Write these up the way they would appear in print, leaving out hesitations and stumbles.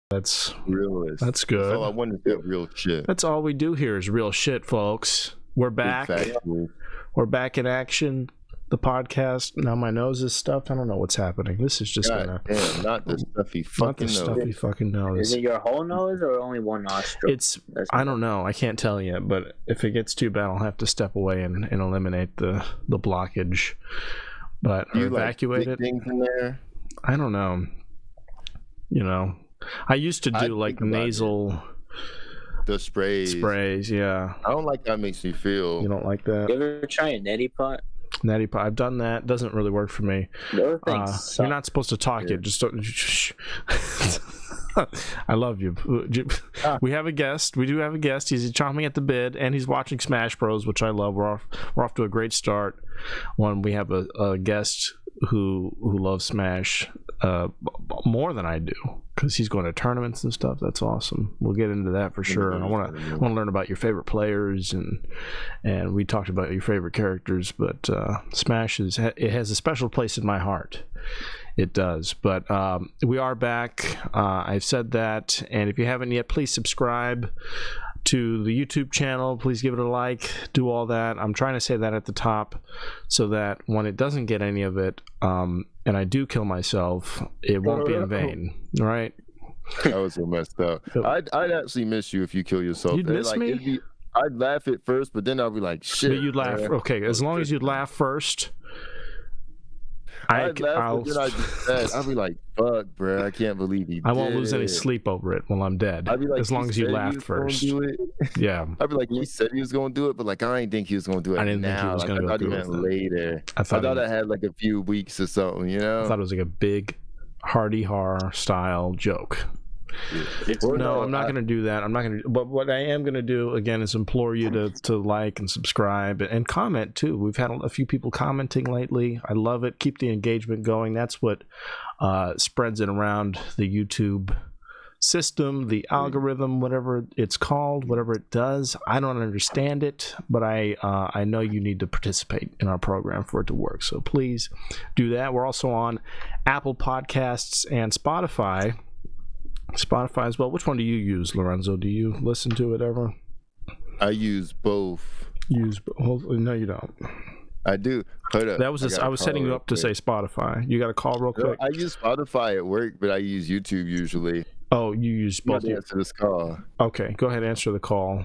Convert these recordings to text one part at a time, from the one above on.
That's realist. That's good. That's all I want is real shit. That's all we do here is real shit, folks. We're back. Exactly. We're back in action. The podcast. Now my nose is stuffed. I don't know what's happening. This is just damn, not the stuffy fucking nose. Stuffy fucking nose. Is it your whole nose or only one nostril? I don't know. I can't tell yet. But if it gets too bad, I'll have to step away and eliminate the blockage. But do you evacuate it. Things in there? I don't know. You know. I used to do like nasal the sprays. Yeah. I don't like how it makes me feel. You don't like that? You ever try a neti pot? Neti pot. I've done that. Doesn't really work for me. You're not supposed to talk yet. Just don't. I love you. We have a guest. We do have a guest. He's chomping at the bit, and he's watching Smash Bros, which I love. We're off to a great start. When we have a guest who loves Smash more than I do, because he's going to tournaments and stuff. That's awesome. We'll get into that for sure. And I want to learn about your favorite players, and we talked about your favorite characters. But Smash it has a special place in my heart. It does. But we are back. I've said that, and if you haven't yet, please subscribe to the YouTube channel. Please give it a like. Do all that. I'm trying to say that at the top, so that when it doesn't get any of it, and I do kill myself, it won't be in vain. Right? That was so messed up. I'd actually miss you if you kill yourself. You'd miss me? I'd laugh at first, but then I'd be like, shit. But you'd laugh. Okay, as long as you'd laugh first. I'd laugh, but then I'd be like, fuck, bro, I can't believe he did. I won't lose any sleep over it while I'm dead. I'd be like, as long as you laughed first. Yeah. I'd be like, he said he was going to do it, but like, I didn't think he was going to do it. I didn't think he was going to do it. I thought he meant later. I thought I had like a few weeks or something, you know? I thought it was like a big Hardy Har style joke. No, I'm not going to do that. I'm not going to. But what I am going to do again is implore you to like and subscribe and comment too. We've had a few people commenting lately. I love it. Keep the engagement going. That's what spreads it around the YouTube system, the algorithm, whatever it's called, whatever it does. I don't understand it, but I know you need to participate in our program for it to work. So please do that. We're also on Apple Podcasts and Spotify as well. Which one do you use, Lorenzo? Do you listen to it ever? I use both. No, you don't. I do. Hold up. That was I was setting you up to say Spotify. You got a call real quick? I use Spotify at work, but I use YouTube usually. Oh, you use both. You answer this call. Okay, go ahead and answer the call.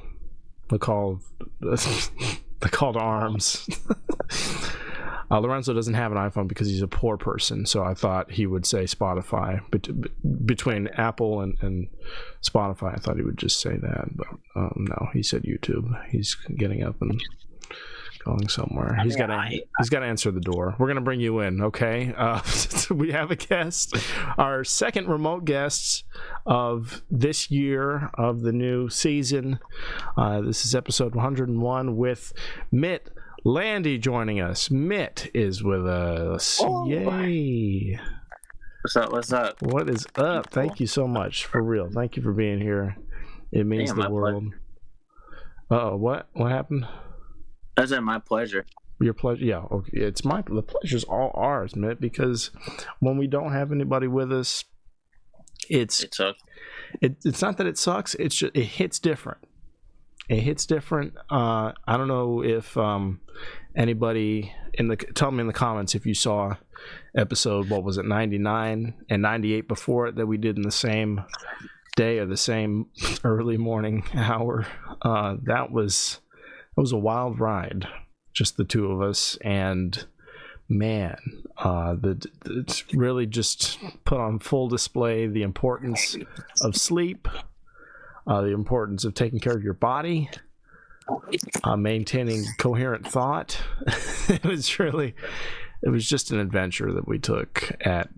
The call to arms. Lorenzo doesn't have an iPhone because he's a poor person, so I thought he would say Spotify. Between Apple and Spotify, I thought he would just say that, but no, he said YouTube. He's getting up and going somewhere. He's got to answer the door. We're gonna bring you in, okay? We have a guest, our second remote guest of this year of the new season. This is episode 101 with Mit Landy joining us. Mitt is with us. Oh, yay. What's up? What is up? Thank you so much, for real. Thank you for being here. It means the world. Uh-oh, what happened? I said my pleasure. Your pleasure? Yeah, okay. The pleasure's all ours, Mitt, because when we don't have anybody with us, it sucks. It's not that it sucks, it's just it hits different. It hits different. I don't know if anybody tell me in the comments if you saw episode, what was it, 99 and 98 before it that we did in the same day or the same early morning hour. That was a wild ride, just the two of us, and man, it's really just put on full display the importance of sleep. The importance of taking care of your body, maintaining coherent thought. It was just an adventure that we took at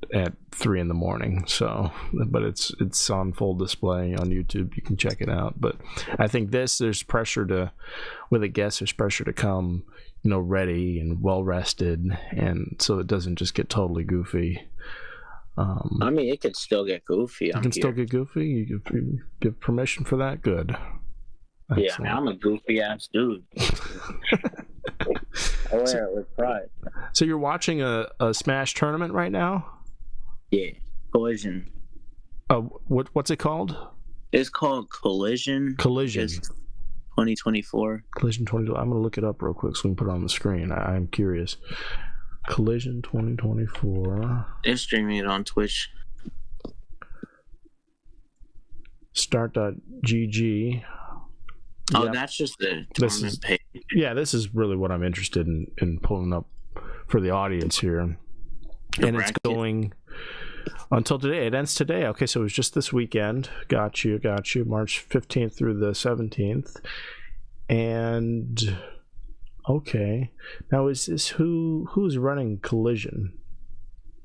3 a.m. So, but it's on full display on YouTube. You can check it out. But I think there's pressure with a guest, there's pressure to come, ready and well rested, and so it doesn't just get totally goofy. I mean, it could still get goofy. Still get goofy. You give permission for that. Good. Yeah, man, I'm a goofy ass dude. I wear it with pride. So you're watching a Smash tournament right now? Yeah, Collision. What's it called? It's called Collision. Collision. It's 2024. Collision 20. I'm gonna look it up real quick so we can put it on the screen. I'm curious. Collision 2024. They're streaming it on Twitch. Start.gg. Oh, that's just the tournament page. Yeah, this is really what I'm interested in pulling up for the audience here. And it's going until today. It ends today. Okay, so it was just this weekend. Got you. March 15th through the 17th. And okay. Now is this who's running Collision?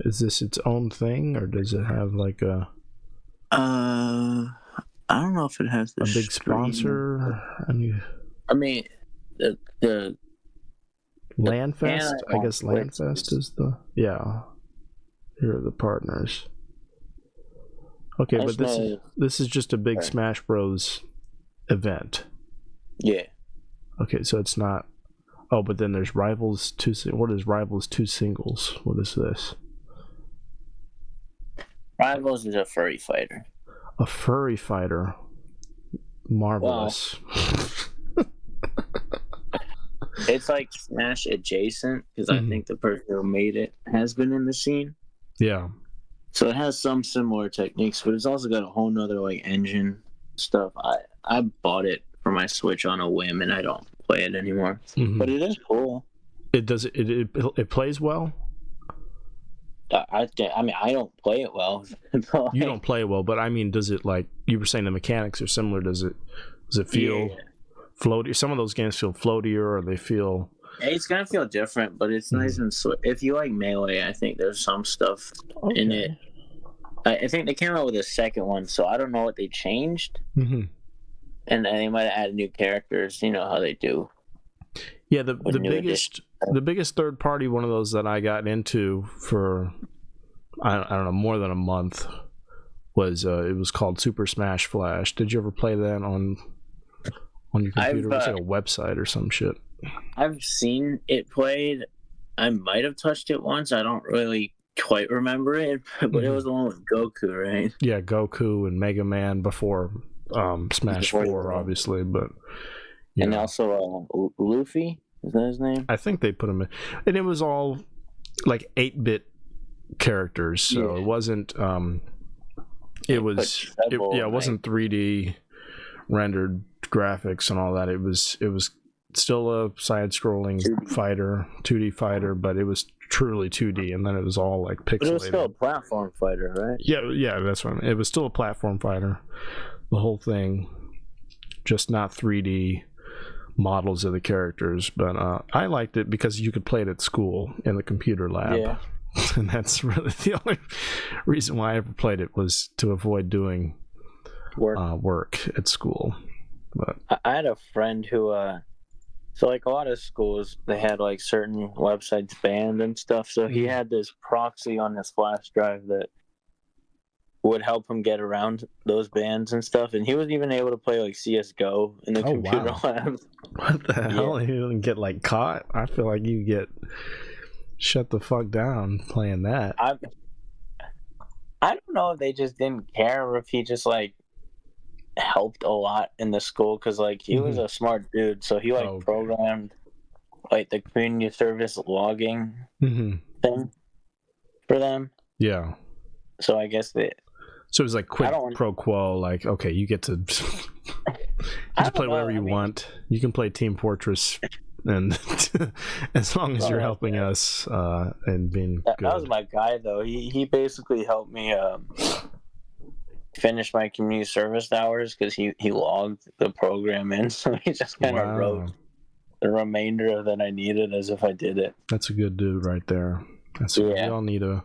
Is this its own thing, or does it have like a I don't know if it has a big sponsor? I mean, the Landfest. I guess Landfest is the Here are the partners. Okay, but this is just a big Smash Bros. Event. Yeah. Okay, so it's not. Oh, but then there's Rivals 2. What is Rivals 2 Singles? What is this? Rivals is a furry fighter. A furry fighter. Marvelous. Wow. It's like Smash adjacent, because I think the person who made it has been in the scene. Yeah. So it has some similar techniques, but it's also got a whole nother like engine stuff. I bought it for my Switch on a whim, and I don't play it anymore. But it is cool. It plays well. I mean, I don't play it well. You don't play it well, but I mean, does it, like you were saying, the mechanics are similar? Does it feel floaty? Some of those games feel floatier, or they feel. It's gonna feel different, but it's nice and if you like Melee, I think there's some stuff in it. I think they came out with a second one, so I don't know what they changed. And they might have added new characters. You know how they do. Yeah, the biggest third party one of those that I got into for I don't know, more than a month was it was called Super Smash Flash. Did you ever play that on your computer? It was like a website or some shit. I've seen it played. I might have touched it once. I don't really quite remember it, but it was the one with Goku, right? Yeah, Goku and Mega Man before Smash 4, obviously, but and also Luffy, is that his name? I think they put him in, and it was all like 8-bit characters, so it wasn't. It wasn't 3D rendered graphics and all that. It was still a side-scrolling 2D fighter, but it was truly 2D, and then it was all like pixelated. But it was still a platform fighter, right? Yeah, that's what it was. Still a platform fighter, the whole thing, just not 3D models of the characters. But I liked it because you could play it at school in the computer lab, and that's really the only reason why I ever played it, was to avoid doing work at school. But I had a friend who so like a lot of schools, they had like certain websites banned and stuff, so he had this proxy on his flash drive that would help him get around those bans and stuff, and he was even able to play like CSGO in the computer lab. What the hell? He didn't get like caught? I feel like you get shut the fuck down playing that. I don't know if they just didn't care, or if he just like helped a lot in the school, because like he was a smart dude, so he like programmed like the community service logging thing for them. Yeah. So I guess so it was like quid pro quo, like, okay, you get to just play whatever you want. You can play Team Fortress, and as long as you're helping us and being good. That was my guy, though. He basically helped me finish my community service hours, because he logged the program in, so he just kind of wrote the remainder that I needed as if I did it. That's a good dude right there. We all need a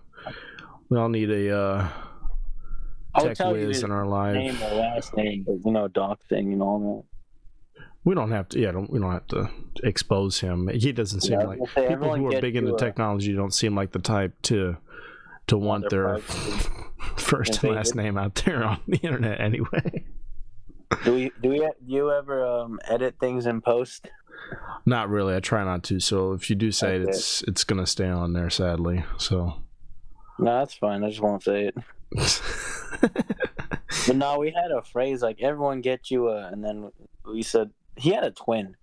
tech whiz in our life. Name or last name, but doxing and all that. We don't have to. We don't have to expose him. He doesn't seem like people who are big into technology don't seem like the type to want their first and last name out there on the internet anyway. Do you ever edit things in post? Not really. I try not to. So if you do say it, it's gonna stay on there, sadly. So. No, that's fine. I just won't say it. But no, we had a phrase like everyone get you and then we said he had a twin,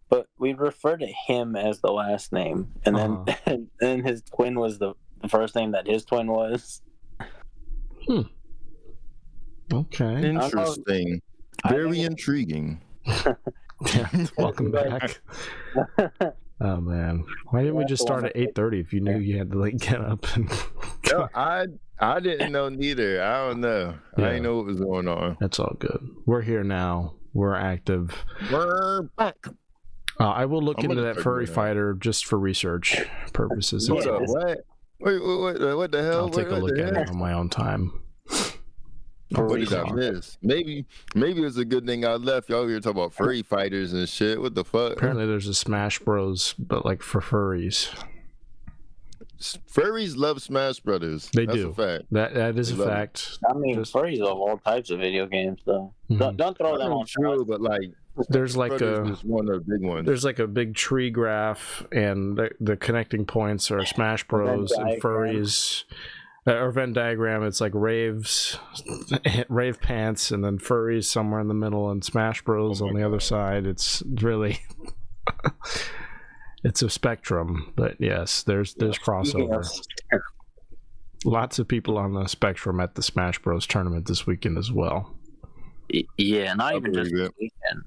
but we refer to him as the last name, and then and then his twin was the first name that his twin was. Okay. Interesting. Very intriguing. Welcome back. Oh man, why didn't we just start at 8:30 if you knew you had to like get up and go? I didn't know neither. I don't know. Yeah. I didn't know what was going on. That's all good. We're here now. We're active. We're back. I will look into that furry fighter just for research purposes. What? What the hell? I'll take a look at it on my own time. What did I miss? Maybe it's a good thing I left. Y'all here talking about furry fighters and shit. What the fuck? Apparently there's a Smash Bros, but like for furries. Furries love Smash Brothers. They That's do. A fact. That is a fact. I mean, furries love all types of video games, though. Mm-hmm. Don't throw them on. True, but like there's like one of the big ones. There's like a big tree graph, and the connecting points are Smash Bros and furries. Or Venn diagram, it's like rave pants, and then furries somewhere in the middle, and Smash Bros on the other side. It's really, it's a spectrum. But yes, there's crossover. Lots of people on the spectrum at the Smash Bros tournament this weekend as well. Yeah, not even just this weekend.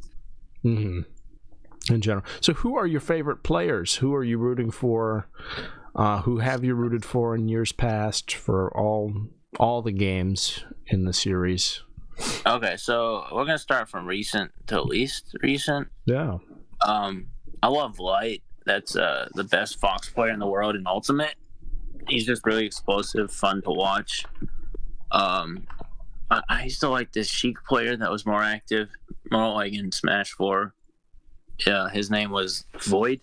Mm-hmm. In general. So, who are your favorite players? Who are you rooting for? Who have you rooted for in years past for all the games in the series? Okay, so we're gonna start from recent to least recent. Yeah. I love Light. That's the best Fox player in the world in Ultimate. He's just really explosive, fun to watch. I used to like this Sheik player that was more active, more like in Smash 4. Yeah, his name was Void.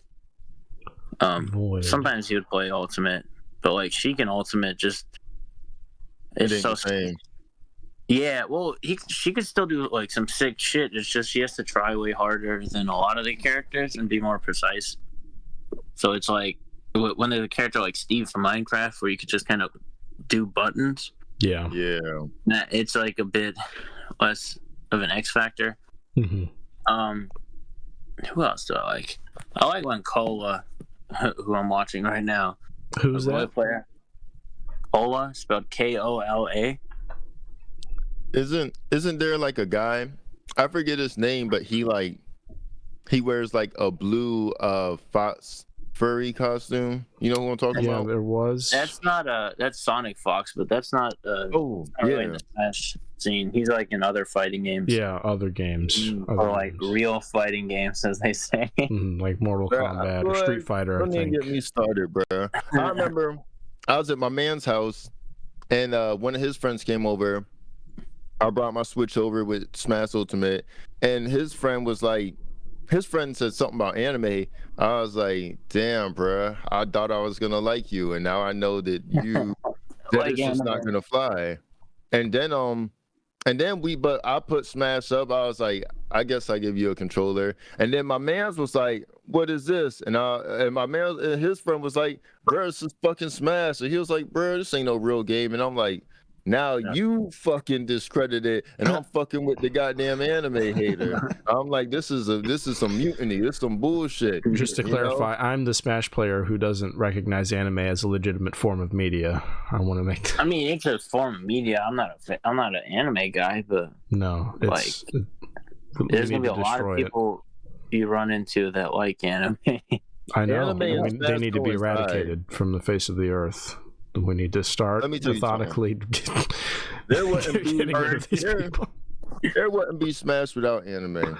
Sometimes he would play Ultimate, but like Sheik and Ultimate just it's so insane. Yeah, well, she could still do like some sick shit. It's just she has to try way harder than a lot of the characters and be more precise. So it's like when there's a character like Steve from Minecraft where you could just kind of do buttons. Yeah. It's like a bit less of an X factor. Mm-hmm. Who else do I like? I like when Cola, who I'm watching right now. Who's that player? Kola, spelled Kola. Isn't there like a guy? I forget his name, but he wears like a blue fox furry costume. You know who I'm talking about? Yeah, there was. That's Sonic Fox, but that's not. Really in the Smash scene. He's like in other fighting games. Yeah, other games. Or like real fighting games, as they say. Like Mortal Kombat or Street Fighter. Don't even get me started, bro. I remember I was at my man's house, and one of his friends came over. I brought my Switch over with Smash Ultimate, and his friend said something about anime. I was like, damn, bro, I thought I was gonna like you, and now I know that it's just not gonna fly. And then but I put Smash up. I was like, I guess I give you a controller. And then my man's was like, what is this? And my man and his friend was like, bro, this is fucking Smash. And he was like, bro, this ain't no real game. And I'm like, now you fucking discredit it, and I'm fucking with the goddamn anime hater. I'm like, this is some mutiny. This is some bullshit. Just to clarify, I'm the Smash player who doesn't recognize anime as a legitimate form of media. I want to make. I mean, it's a form of media. I'm not an anime guy, but no, it's like there's gonna be a lot of people you run into that like anime. I know. They need to be eradicated from the face of the earth. We need to start methodically. There wouldn't be Smash without anime.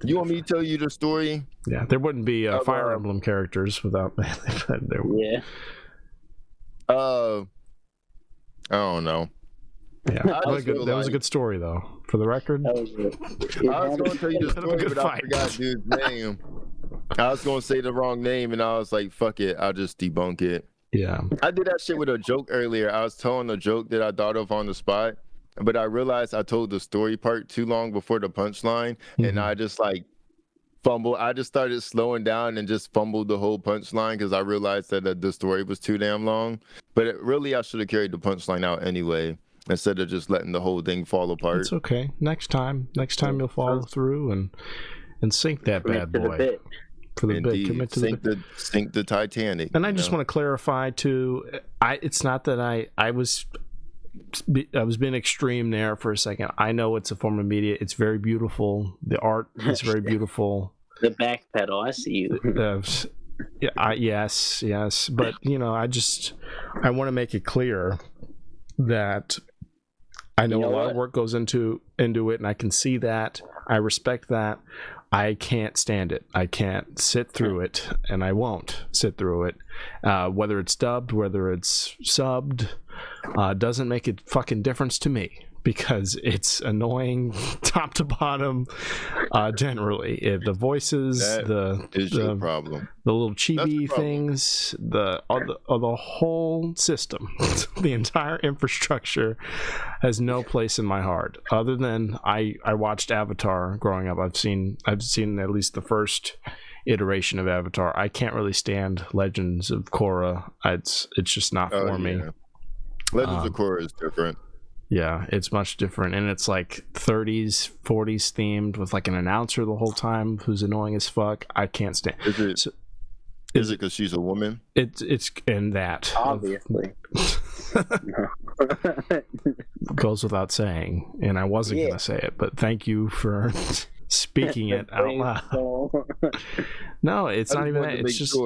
You want me to tell you the story? Yeah, there wouldn't be Fire Emblem characters without. Yeah. I don't know. Yeah, that was a good story, though. For the record, I was going to tell you the story, but I forgot dude's name. I was going to say the wrong name, and I was like, "Fuck it, I'll just debunk it." Yeah, I did that shit with a joke earlier. I was telling a joke that I thought of on the spot, but I realized I told the story part too long before the punchline, and I just like fumbled. I just started slowing down and just fumbled the whole punchline because I realized that the story was too damn long. But I should have carried the punchline out anyway instead of just letting the whole thing fall apart. It's okay. Next time you'll follow through and sink that bad boy. For the bit, commit to sink the Titanic. And I just want to clarify too. It's not that I was being extreme there for a second. I know it's a form of media. It's very beautiful. The art is very beautiful. The back pedal, I see you. Yes. But I want to make it clear that I know a lot of work goes into it, and I can see that. I respect that. I can't stand it. I can't sit through it, and I won't sit through it. Whether it's dubbed, whether it's subbed, doesn't make a fucking difference to me because it's annoying top to bottom. Generally, the voices, the problem, the little chibi things, the whole system, the entire infrastructure has no place in my heart. Other than I watched Avatar growing up. I've seen at least the first iteration of Avatar. I can't really stand Legends of Korra. It's just not for me. Legends of Korra is different. Yeah, it's much different, and it's like 30s, 40s themed with like an announcer the whole time who's annoying as fuck. I can't stand. Is it because she's a woman? It's in that obviously goes without saying, and I wasn't gonna say it, but thank you for speaking it out loud. No, it's not even that. It's just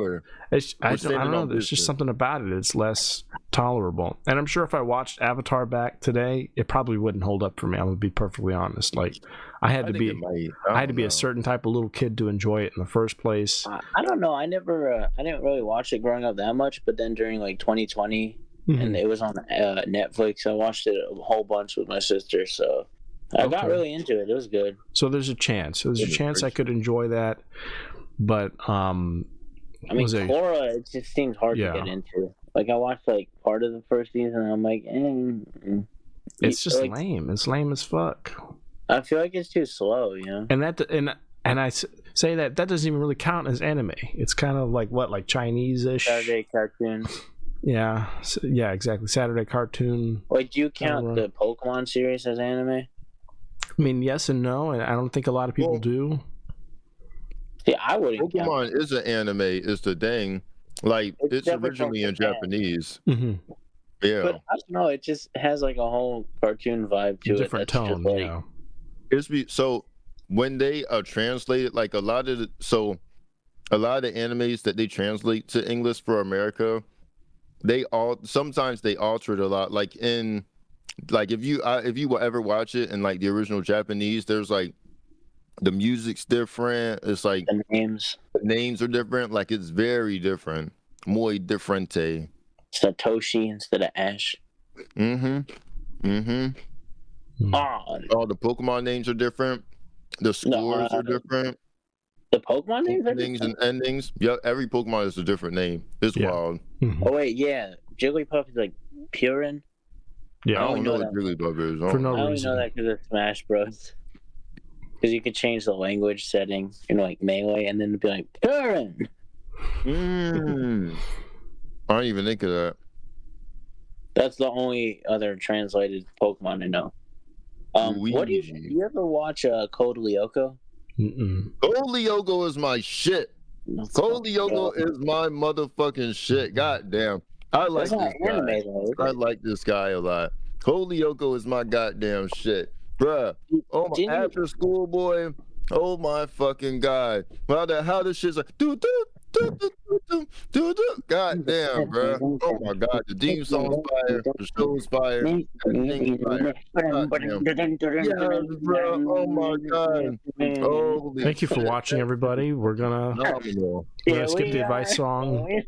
I don't know. There's just something about it. It's less tolerable, and I'm sure if I watched Avatar back today, it probably wouldn't hold up for me. I'm gonna be perfectly honest. Like I had to be a certain type of little kid to enjoy it in the first place. I don't know. I didn't really watch it growing up that much, but then during like 2020, and it was on Netflix, I watched it a whole bunch with my sister. So I got really into it. It was good. So there's a chance. I could enjoy that, but I mean, Korra, it just seems hard to get into. Like I watched like part of the first season, and I'm like, it's just like, lame. It's lame as fuck. I feel like it's too slow, And I say that doesn't even really count as anime. It's kind of like Chinese-ish. Saturday cartoon. Yeah, exactly. Saturday cartoon. Wait, do you count the Pokemon series as anime? I mean, yes and no, and I don't think a lot of people do. See, I wouldn't. Pokemon is an anime. It's the thing. Like it's originally in Japanese. Mm-hmm. Yeah, but I don't know. It just has like a whole cartoon vibe to it. Different tone. Yeah. So when they translated, like a lot of the animes that they translate to English for America, sometimes they alter it a lot. Like if you will ever watch it in like the original Japanese, there's like the music's different. It's like the names are different. Like it's very different. Muy diferente. Satoshi instead of Ash. All the Pokemon names are different. The scores are different. The Pokemon names are different? And endings. Yeah, every Pokemon is a different name. It's wild. Mm-hmm. Oh wait, yeah. Jigglypuff is like Purin. Yeah, I don't know what Jigglypuff is. For no reason. I only know that because of Smash Bros. Because you could change the language setting, like Melee, and then it'd be like Purin. I don't even think of that. That's the only other translated Pokemon I know. What do you ever watch Code Lyoko? Code Lyoko is my shit. Code Lyoko is my motherfucking shit. God damn. I like this guy. I like this guy a lot. Code Lyoko is my goddamn shit. Bruh. Oh my after school boy. Oh my fucking god. How the shit's like God damn, bro. Oh my god, the theme song's fire, the show's fire, everything's fire. Yeah, bro. Oh my god. Thank you for watching, everybody. We're gonna skip the advice song.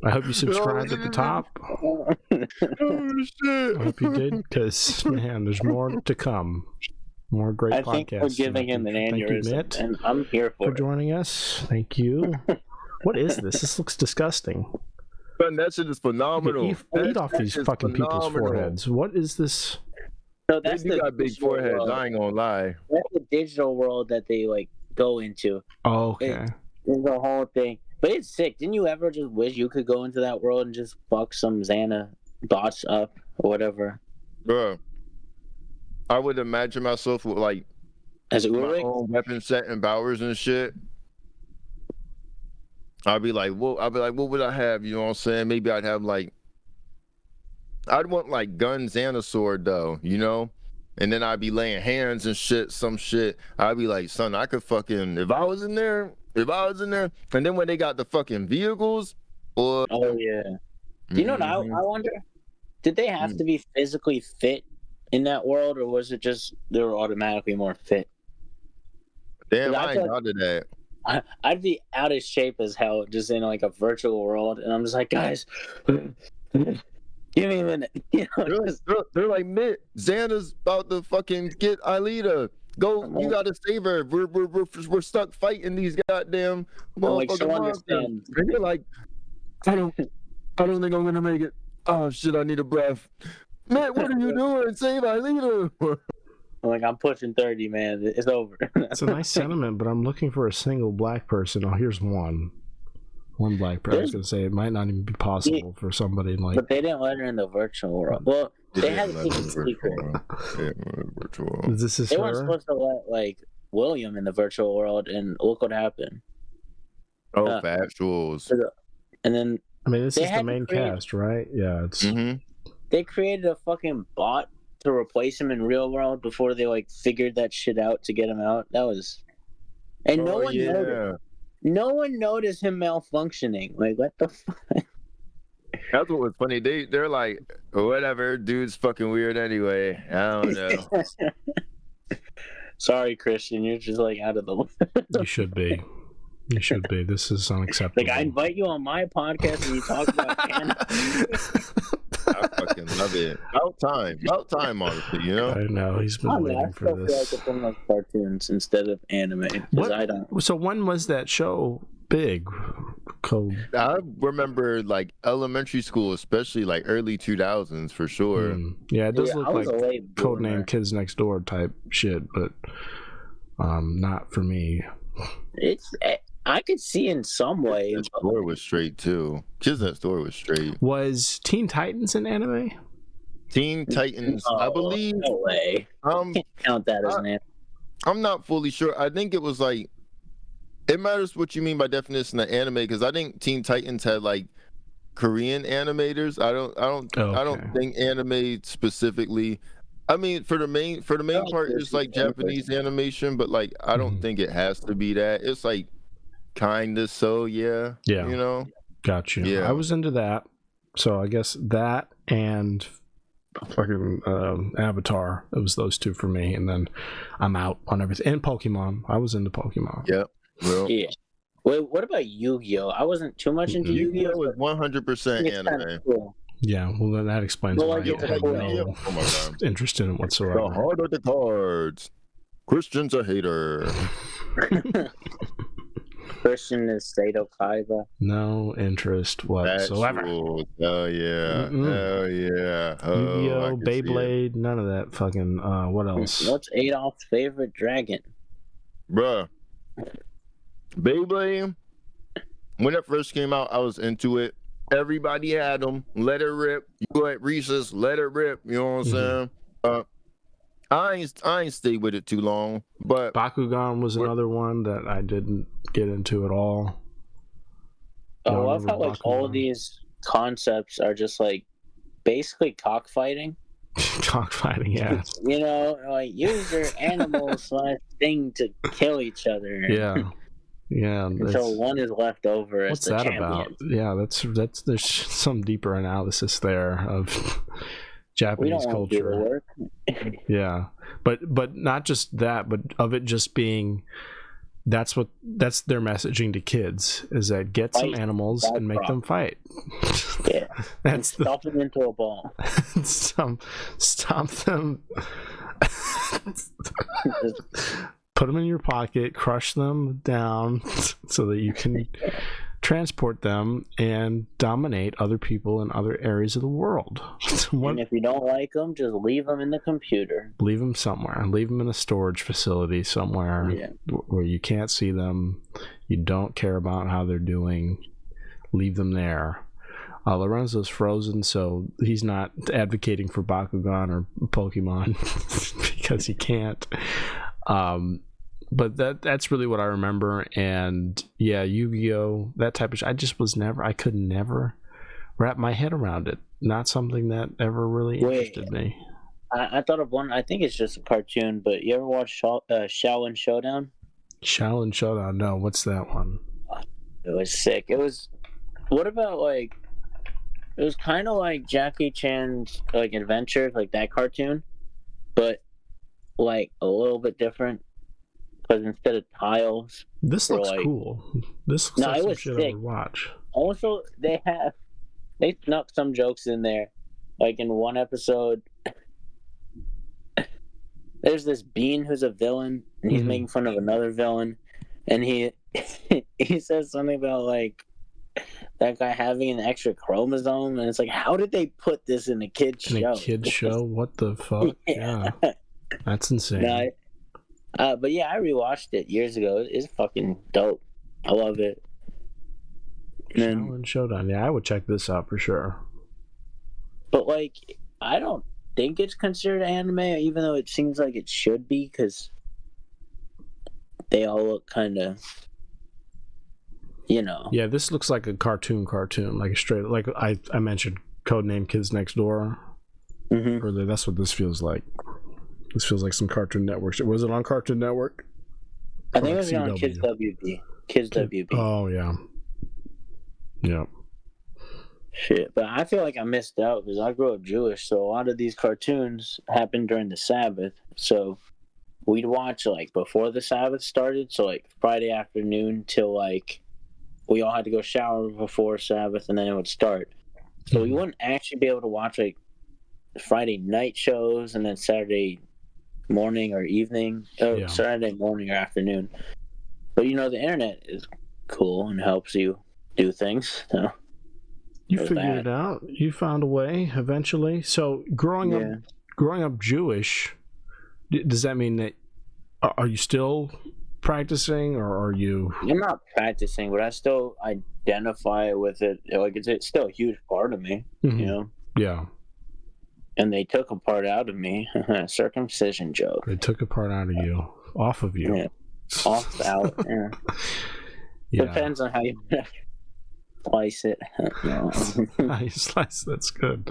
I hope you subscribed at the top. Oh shit. I hope you did, because man, there's more to come. More great podcasts. I think we're giving him an aneurysm, Mitt, and I'm here for joining us. Thank you. What is this? This looks disgusting. Man, that shit is phenomenal. Eat off these fucking people's foreheads. What is this? So that's They do got big foreheads. world. I ain't gonna lie. That's the digital world that they like go into. Oh, okay. It's the whole thing. But it's sick. Didn't you ever just wish you could go into that world and just fuck some Xana bots up or whatever? Bro, I would imagine myself with like As a my Ulrich? own weapon set and powers and shit. I'd be like, what would I have? You know what I'm saying? Maybe I'd have like, I'd want like guns and a sword though, you know? And then I'd be laying hands and shit, some shit. I'd be like, son, I could fucking, if I was in there. And then when they got the fucking vehicles, or Oh, yeah. Do you know what I wonder? Did they have to be physically fit in that world, or was it just they were automatically more fit? Damn, I I ain't out of that. I'd be out of shape as hell just in like a virtual world, and I'm just like, guys, give me a minute. You know, They're like, Mitt, Xana's about to fucking get Aelita. Go, you gotta save her. We're stuck fighting these goddamn motherfucking monsters. And they're like, I don't think I'm gonna make it. Oh shit, I need a breath. Mitt, what are you doing? Save Aelita. I'm like, I'm pushing 30, man. It's over. It's a nice sentiment, but I'm looking for a single black person. Oh, here's one. One black person. I was gonna say it might not even be possible for somebody like. But they didn't let her in the virtual world. Well, they had to keep it secret. Virtual. This is They her? weren't supposed to let like William in the virtual world, and look what happened. Oh, factuals. And then I mean, this they is the had to main create- cast, right? Yeah, it's. they created a fucking bot to replace him in real world before they like figured that shit out to get him out. That was, and no one noticed. No one noticed him malfunctioning. Like, what the fuck? That's what was funny. They're like, whatever, dude's fucking weird anyway. I don't know. Sorry, Christian, you're just like out of the loop. You should be. You should be. This is unacceptable. Like, I invite you on my podcast and you talk about canon. I fucking love it. About time, honestly, you know? I know, he's been waiting I for still feel like this. it's in like cartoons instead of anime. Because What? I don't. So when was that show big? I remember like elementary school, especially like early 2000s for sure. Yeah, it does look I was like a late boomer. Codename Kids Next Door type shit, but not for me. I could see in some ways. Kids Next Door was straight too. Kids Next Door was straight. Was Teen Titans an anime? Teen Titans, I believe. No way. Can't count that as an anime. I'm not fully sure. I think it was like, it matters what you mean by definition of anime, because I think Teen Titans had like Korean animators. I don't think anime specifically. I mean, for the main part, it's like Japanese animation, but like I don't think it has to be that. It's like kind of so, yeah. You know. Got you. Yeah. I was into that, so I guess that and fucking Avatar. It was those two for me, and then I'm out on everything. And Pokemon. I was into Pokemon. Yep. Well, Yeah. Wait, what about Yu-Gi-Oh? I wasn't too much into Yu-Gi-Oh. was 100% It's kind anime. of cool. Yeah, well, then that explains Well, why I I get had that. no Oh my god. interest in it The whatsoever. heart of the cards. Christian's a hater. Christian is Sato Kaiba. No interest whatsoever. Hell yeah. Hell yeah. Oh, Yu-Gi-Oh, I can see it. Beyblade, none of that fucking. What else? What's Adolf's favorite dragon? Bruh. Beyblade, when it first came out, I was into it. Everybody had them. Let it rip. You go at recess, let it rip. You know what I'm saying? I ain't stayed with it too long, but Bakugan was another one that I didn't get into at all. I Yeah, I love how remember like all Bakugan. of these concepts are just like basically cockfighting. Cockfighting, yeah. You know, like use your animal / thing to kill each other. Yeah. Yeah. Until one is left over as What's the that champion. about? Yeah, that's there's some deeper analysis there of We Japanese don't want to do the culture. work. Yeah. But not just that, but of it just being that's their messaging to kids is that get some Fight, animals fight and make them fight. Yeah. That's the Stuff them into a ball. stomp them. Put them in your pocket, crush them down so that you can transport them and dominate other people in other areas of the world. And if you don't like them, just leave them in the computer. Leave them somewhere. Leave them in a storage facility somewhere where you can't see them. You don't care about how they're doing. Leave them there. Lorenzo's frozen, so he's not advocating for Bakugan or Pokemon because he can't. But that's really what I remember. And yeah, Yu-Gi-Oh, that type of I could never wrap my head around it. Not something that ever really interested me. I thought of one. I think it's just a cartoon, but you ever watch Shaolin Showdown? Shaolin Showdown? No, what's that one? It was sick. It was. What about like? It was kind of like Jackie Chan's like Adventures, like that cartoon, but like a little bit different. Because instead of tiles, this looks like, cool. This looks like some shit sick. I would watch. Also, they snuck some jokes in there. Like in one episode, there's this Bean who's a villain, and he's making fun of another villain, and he says something about like that guy having an extra chromosome, and it's like, how did they put this in a kid's show? In a kid's show? What the fuck? Yeah. That's insane. But yeah, I rewatched it years ago. It's fucking dope. I love it. Shaolin Showdown. Yeah, I would check this out for sure. But like, I don't think it's considered anime, even though it seems like it should be, because they all look kind of, Yeah, this looks like a cartoon, like a straight, like I mentioned, Codename Kids Next Door. Earlier, that's what this feels like. This feels like some Cartoon Network. Was it on Cartoon Network? I think it was on Kids WB. Kids WB. Oh, yeah. Yeah. Shit, but I feel like I missed out because I grew up Jewish, so a lot of these cartoons happened during the Sabbath. So we'd watch like before the Sabbath started, so like Friday afternoon till like we all had to go shower before Sabbath, and then it would start. So we wouldn't actually be able to watch like Friday night shows and then Saturday morning or evening, Saturday morning or afternoon. But the internet is cool and helps you do things. So you figured it out. You found a way eventually. So growing up Jewish, does that mean that are you still practicing, or are you? I'm not practicing, but I still identify with it. Like it's still a huge part of me. Yeah. And they took a part out of me. Circumcision joke. They took a part out of you, off of you. Yeah. Off out. Yeah. Depends on how you slice it. How you slice? That's good.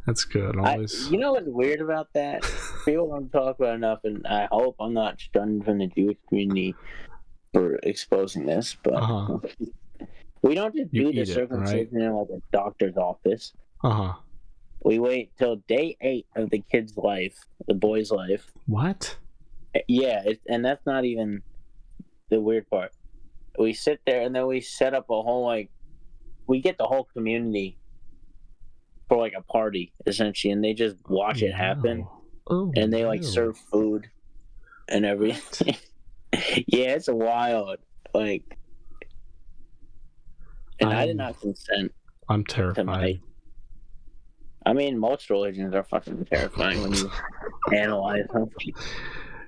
That's good. Always. You know what's weird about that? People don't talk about enough, and I hope I'm not shunned from the Jewish community for exposing this, but we don't just do the circumcision in like a doctor's office. We wait till day 8 of the kid's life, the boy's life. What? Yeah, and that's not even the weird part. We sit there and then we set up a whole we get the whole community for like a party essentially, and they just watch it happen. And they serve food and everything. Yeah, it's wild. And I did not consent. I'm terrified. I mean, most religions are fucking terrifying when you analyze them.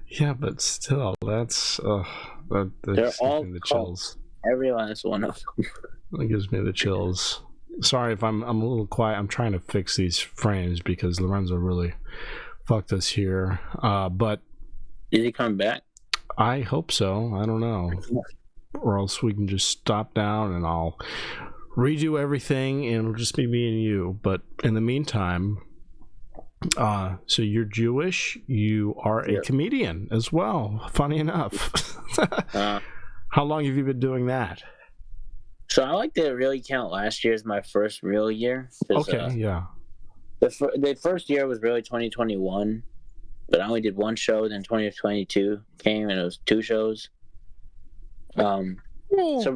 Yeah, but still, that's they're all the chills. Every last one of them. It gives me the chills. Sorry if I'm a little quiet. I'm trying to fix these frames because Lorenzo really fucked us here. But is he coming back? I hope so. I don't know, or else we can just stop down and I'll redo everything and it'll just be me and you. But in the meantime, so you're Jewish, you are a comedian as well, funny enough. How long have you been doing that? So I like to really count last year as my first real year. Okay, yeah. The first year was really 2021, but I only did one show. Then 2022 came and it was 2 shows. So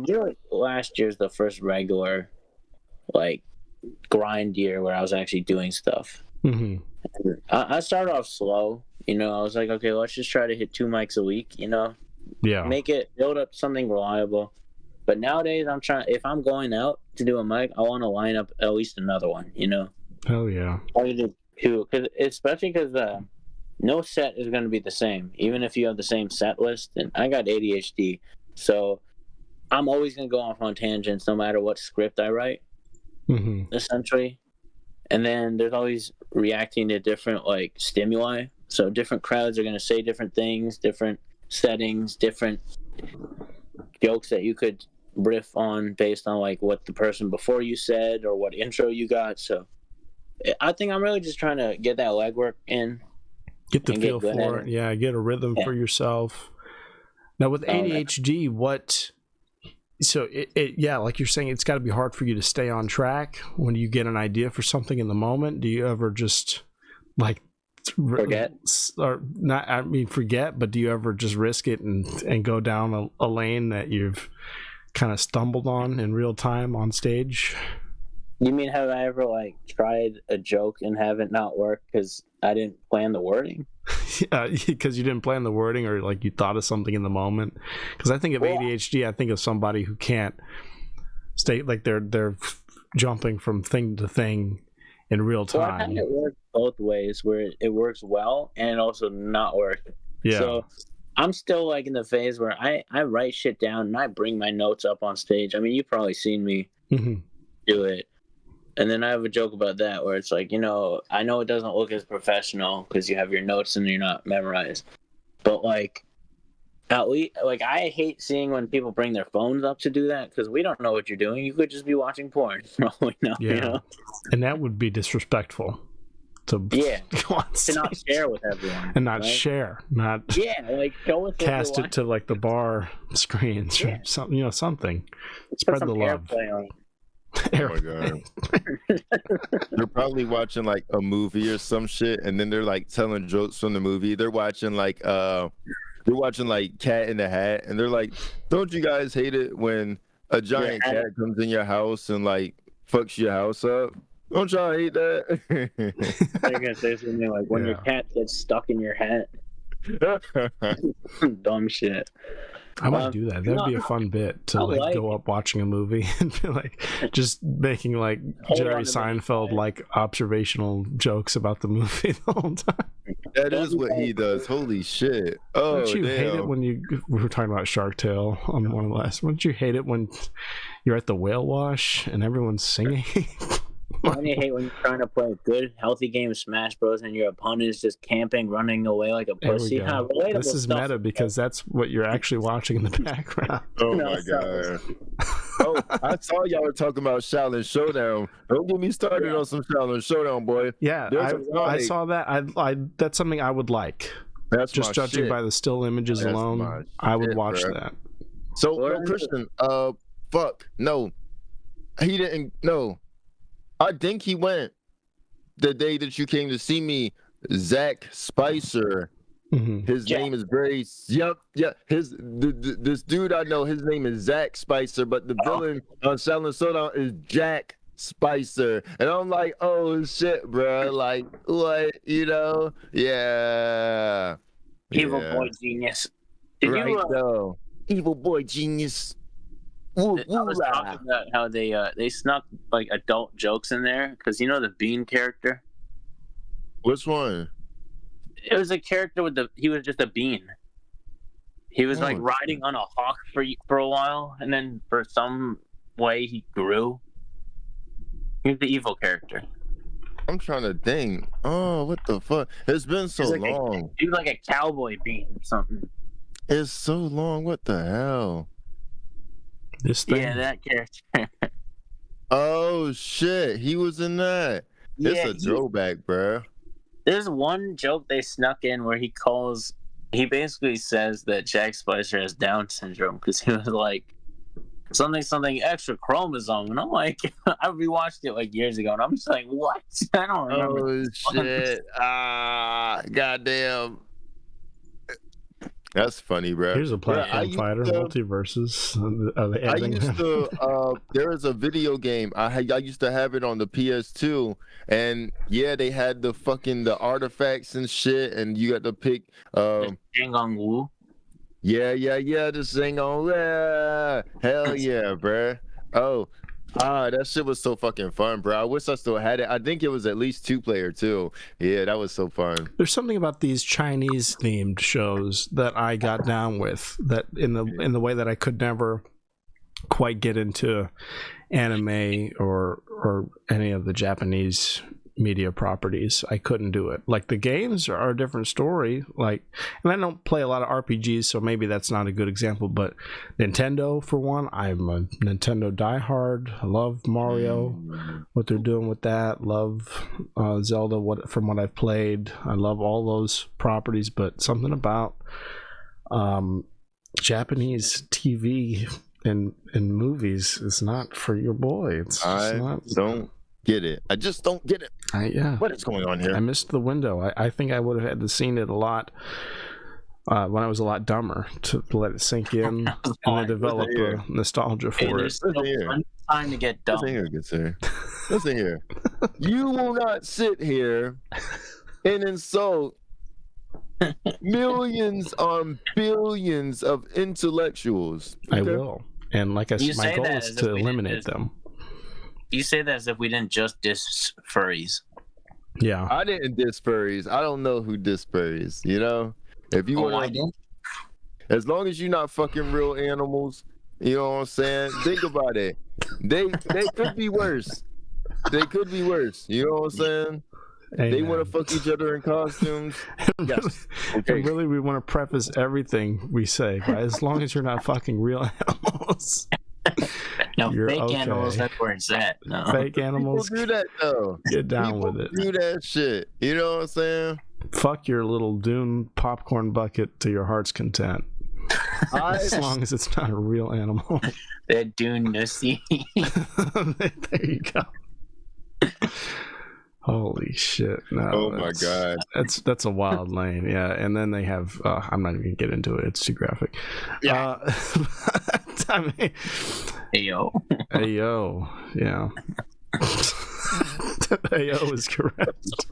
really, last year's the first regular, grind year where I was actually doing stuff. I started off slow, I was like, okay, let's just try to hit 2 mics a week, Yeah. build up something reliable. But nowadays, if I'm going out to do a mic, I want to line up at least another one, you know? Hell yeah. I do too, especially because no set is going to be the same, even if you have the same set list. And I got ADHD, so I'm always going to go off on tangents no matter what script I write, essentially. And then there's always reacting to different, like, stimuli. So different crowds are going to say different things, different settings, different jokes that you could riff on based on, like, what the person before you said or what intro you got. So I think I'm really just trying to get that legwork in. Get the feel for it. Yeah, get a rhythm for yourself. Now, with ADHD, so yeah, like you're saying, it's got to be hard for you to stay on track when you get an idea for something in the moment. Do you ever just, like, forget? Or not, I mean, forget, but do you ever just risk it and go down a lane that you've kind of stumbled on in real time on stage? You mean, have I ever, like, tried a joke and have it not work because I didn't plan the wording? Yeah, because you didn't plan the wording, or, like, you thought of something in the moment? Because I think of ADHD, I think of somebody who can't stay, like, they're jumping from thing to thing in real time. Well, I think it works both ways, where it works well and also not work. Yeah. So I'm still, like, in the phase where I write shit down and I bring my notes up on stage. I mean, you've probably seen me do it. And then I have a joke about that where it's like, you know, I know it doesn't look as professional because you have your notes and you're not memorized. But, like, at least, like, I hate seeing when people bring their phones up to do that because we don't know what you're doing. You could just be watching porn. You know? And that would be disrespectful to go on stage. To not share with everyone. And not share. Not like, show us cast it to, like, the bar screens or something, you know, something. Spread the love. Oh my god. They're probably watching, like, a movie or some shit, and then they're, like, telling jokes from the movie. They're watching like Cat in the Hat, and they're like, don't you guys hate it when a giant cat comes in your house and, like, fucks your house up? Don't y'all hate that? They're gonna say something like, when your cat gets stuck in your hat. Dumb shit. I might do that. That'd be a fun bit to, like, go up watching a movie and be like, just making, like, Jerry Seinfeld, like, observational jokes about the movie the whole time. That is what he does. Holy shit! Oh, don't you hate it when we were talking about Shark Tale on one of the last? Wouldn't you hate it when you're at the whale wash and everyone's singing? Don't you hate when you're trying to play a good, healthy game of Smash Bros. And your opponent is just camping, running away like a pussy? This is meta because that's what you're actually watching in the background. Oh my god! Oh, I saw y'all were talking about Shaolin Showdown. Don't get me started on some Shaolin Showdown, boy. Yeah, I saw that. I that's something I would like. That's just judging by the still images alone. I would watch that. So, no, Christian, fuck, no, he didn't. No. I think he went the day that you came to see me. Zach Spicer. His name is very this dude I know, his name is Zach Spicer, but the villain on Shaolin Showdown is Jack Spicer, and I'm like, oh shit, bro, like, what, you know? Yeah. Evil boy genius. Evil boy genius. I was talking about how they snuck, like, adult jokes in there because, you know, the Bean character. Which one? It was a character he was just a bean. He was like riding on a hawk for a while, and then for some way he grew. He's the evil character. I'm trying to think. Oh, what the fuck? It's been so long. He was like a cowboy bean or something. It's so long. What the hell? This thing. Yeah, that character. Oh shit, he was in that. It's a throwback, bro. There's one joke they snuck in where he basically says that Jack Spicer has Down syndrome because he was like something extra chromosome, and I'm like, I rewatched it like years ago, and I'm just like, what? I don't remember. Oh shit! Goddamn. That's funny, bro. Here's a platform fighter, multiverses. I used to. There was a video game. I used to have it on the PS2, and yeah, they had the artifacts and shit, and you got to pick. Gang Wu. Yeah, this thing on, yeah. Hell yeah, bruh. Oh, that shit was so fucking fun, bro. I wish I still had it. I think it was at least 2-player too. Yeah, that was so fun. There's something about these Chinese themed shows that I got down with, that in the way that I could never quite get into anime or any of the Japanese media properties. I couldn't do it. Like, the games are a different story, like, and I don't play a lot of RPGs, so maybe that's not a good example, but Nintendo, for one, I'm a Nintendo diehard. I love Mario, what they're doing with that. Love Zelda, from what I've played. I love all those properties, but something about Japanese TV and movies is not for your boy. Don't get it. I just don't get it. What is going on here? I missed the window. I think I would have had to seen it a lot when I was a lot dumber, to let it sink in and then develop a nostalgia for it. Time to get dumb. Listen here. You will not sit here and insult millions on billions of intellectuals. Okay? I will. And like I said, my goal is to eliminate them. You say that as if we didn't just diss furries. Yeah. I didn't diss furries. I don't know who diss furries, you know? If you want to, as long as you're not fucking real animals, you know what I'm saying? Think about it. They could be worse. They could be worse. You know what I'm saying? Amen. They want to fuck each other in costumes. Yes. Okay. And really, we want to preface everything we say by, as long as you're not fucking real animals. No, fake animals, that's where it's at. No. Fake animals. People do that, though. Get down with it. Do that shit. You know what I'm saying? Fuck your little Dune popcorn bucket to your heart's content. As long as it's not a real animal. That Dune nussy. There you go. Holy shit! No, oh my god, that's a wild lane. Yeah, and then they have. I'm not even gonna get into it. It's too graphic. Yeah. I mean, Ayo. Yeah. Ayo is correct.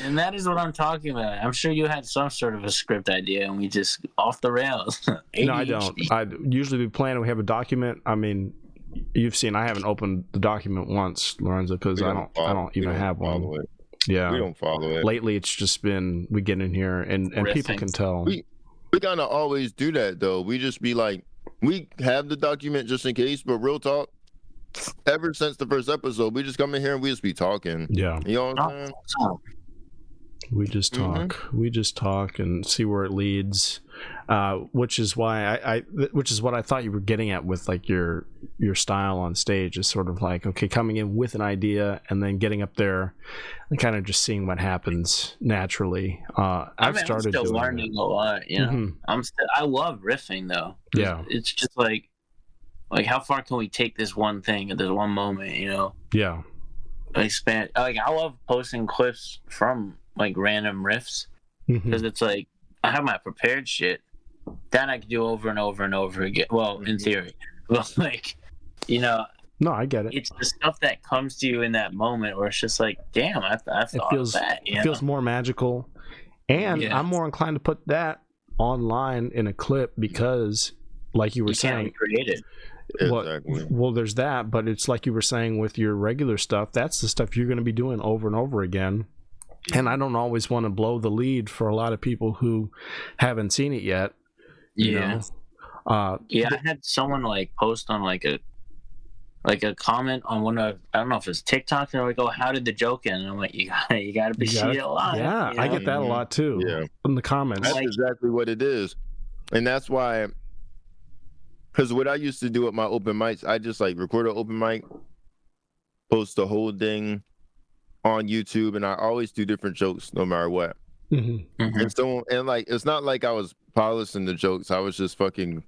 And that is what I'm talking about. I'm sure you had some sort of a script idea, and we just off the rails. No, I don't. I usually be planning. We have a document. I mean, you've seen. I haven't opened the document once, Lorenzo, because I don't even have one. Yeah, we don't follow it. Lately, it's just been we get in here and people can tell. We kind of always do that though. We just be like, we have the document just in case, but real talk. Ever since the first episode, we just come in here and we just be talking. Yeah, you know what I'm saying? We just talk. Mm-hmm. We just talk and see where it leads, which is why which is what I thought you were getting at with like your style on stage is sort of like, okay, coming in with an idea and then getting up there and kind of just seeing what happens naturally. I'm still learning a lot. You know, mm-hmm. I love riffing though. Yeah, it's just like how far can we take this one thing at this one moment? You know. Yeah. Expand. Like I love posting clips from like random riffs because it's like I have my prepared shit that I can do over and over and over again. Well, in theory, but like, you know, no, I get it. It's the stuff that comes to you in that moment where it's just like, damn, I thought of that. It feels more magical, and I'm more inclined to put that online in a clip because, like you were saying, create it. Well, there's that, but it's like you were saying with your regular stuff. That's the stuff you're going to be doing over and over again. And I don't always want to blow the lead for a lot of people who haven't seen it yet. You know? I had someone like post on like a comment on one of, I don't know if it's TikTok. They're like, "Oh, how did the joke end?" And I'm like, "You gotta be seeing it live." Yeah, you know? I get that a lot too. Yeah, in the comments. That's exactly what it is, and that's why. Because what I used to do at my open mics, I just like record an open mic, post the whole thing on YouTube, and I always do different jokes no matter what. Mm-hmm. Mm-hmm. And like it's not like I was polishing the jokes. I was just fucking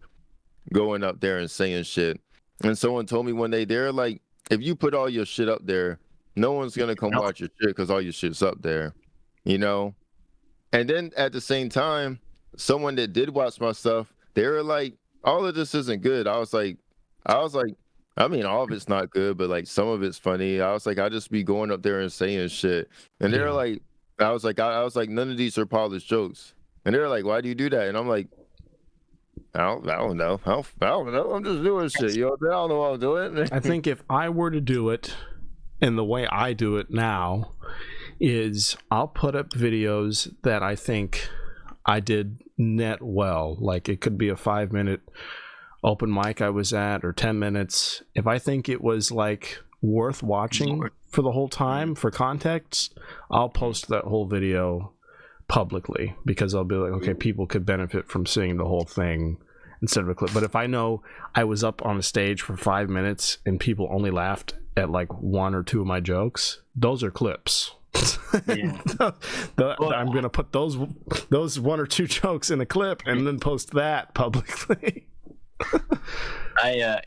going up there and saying shit. And someone told me one day, they're like, if you put all your shit up there, no one's gonna come watch your shit because all your shit's up there, you know. And then at the same time, someone that did watch my stuff, they were like, all of this isn't good. I was like, I mean, all of it's not good, but like some of it's funny. I was like, I just be going up there and saying shit. And they're like, I was like, none of these are polished jokes. And they're like, why do you do that? And I'm like, I don't know. I don't know. I'm just doing shit. I don't know how I'm doing. I think if I were to do it, and the way I do it now, is I'll put up videos that I think I did net well. Like it could be a 5-minute open mic I was at, or 10 minutes. If I think it was like worth watching for the whole time for context, I'll post that whole video publicly, because I'll be like, okay, people could benefit from seeing the whole thing instead of a clip. But if I know I was up on a stage for 5 minutes and people only laughed at like 1 or 2 of my jokes, those are clips. Yeah. I'm gonna put those 1 or 2 jokes in a clip and then post that publicly. I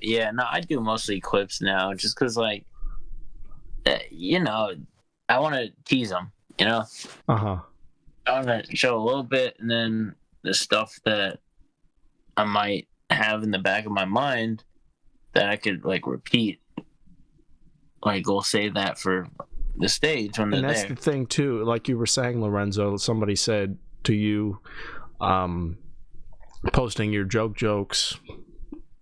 do mostly clips now, just because like I want to tease them, I want to show a little bit, and then the stuff that I might have in the back of my mind that I could like repeat, like we'll save that for the stage when they're there. And that's the thing too, like you were saying, Lorenzo, somebody said to you, posting your jokes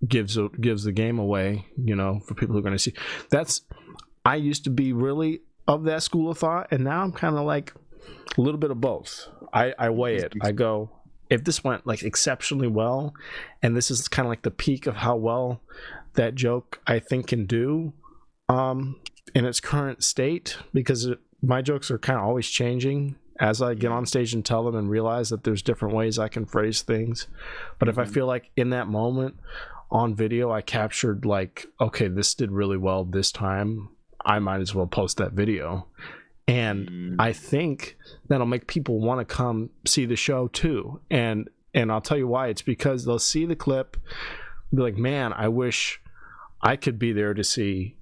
gives the game away, for people who are going to see. I used to be really of that school of thought, and now I'm kind of like a little bit of both. I weigh it. I go, if this went like exceptionally well, and this is kind of like the peak of how well that joke I think can do in its current state, because my jokes are kind of always changing as I get on stage and tell them and realize that there's different ways I can phrase things. But if I feel like in that moment on video I captured like, okay, this did really well this time, I might as well post that video. And I think that'll make people want to come see the show too. And I'll tell you why. It's because they'll see the clip, be like, man, I wish I could be there to see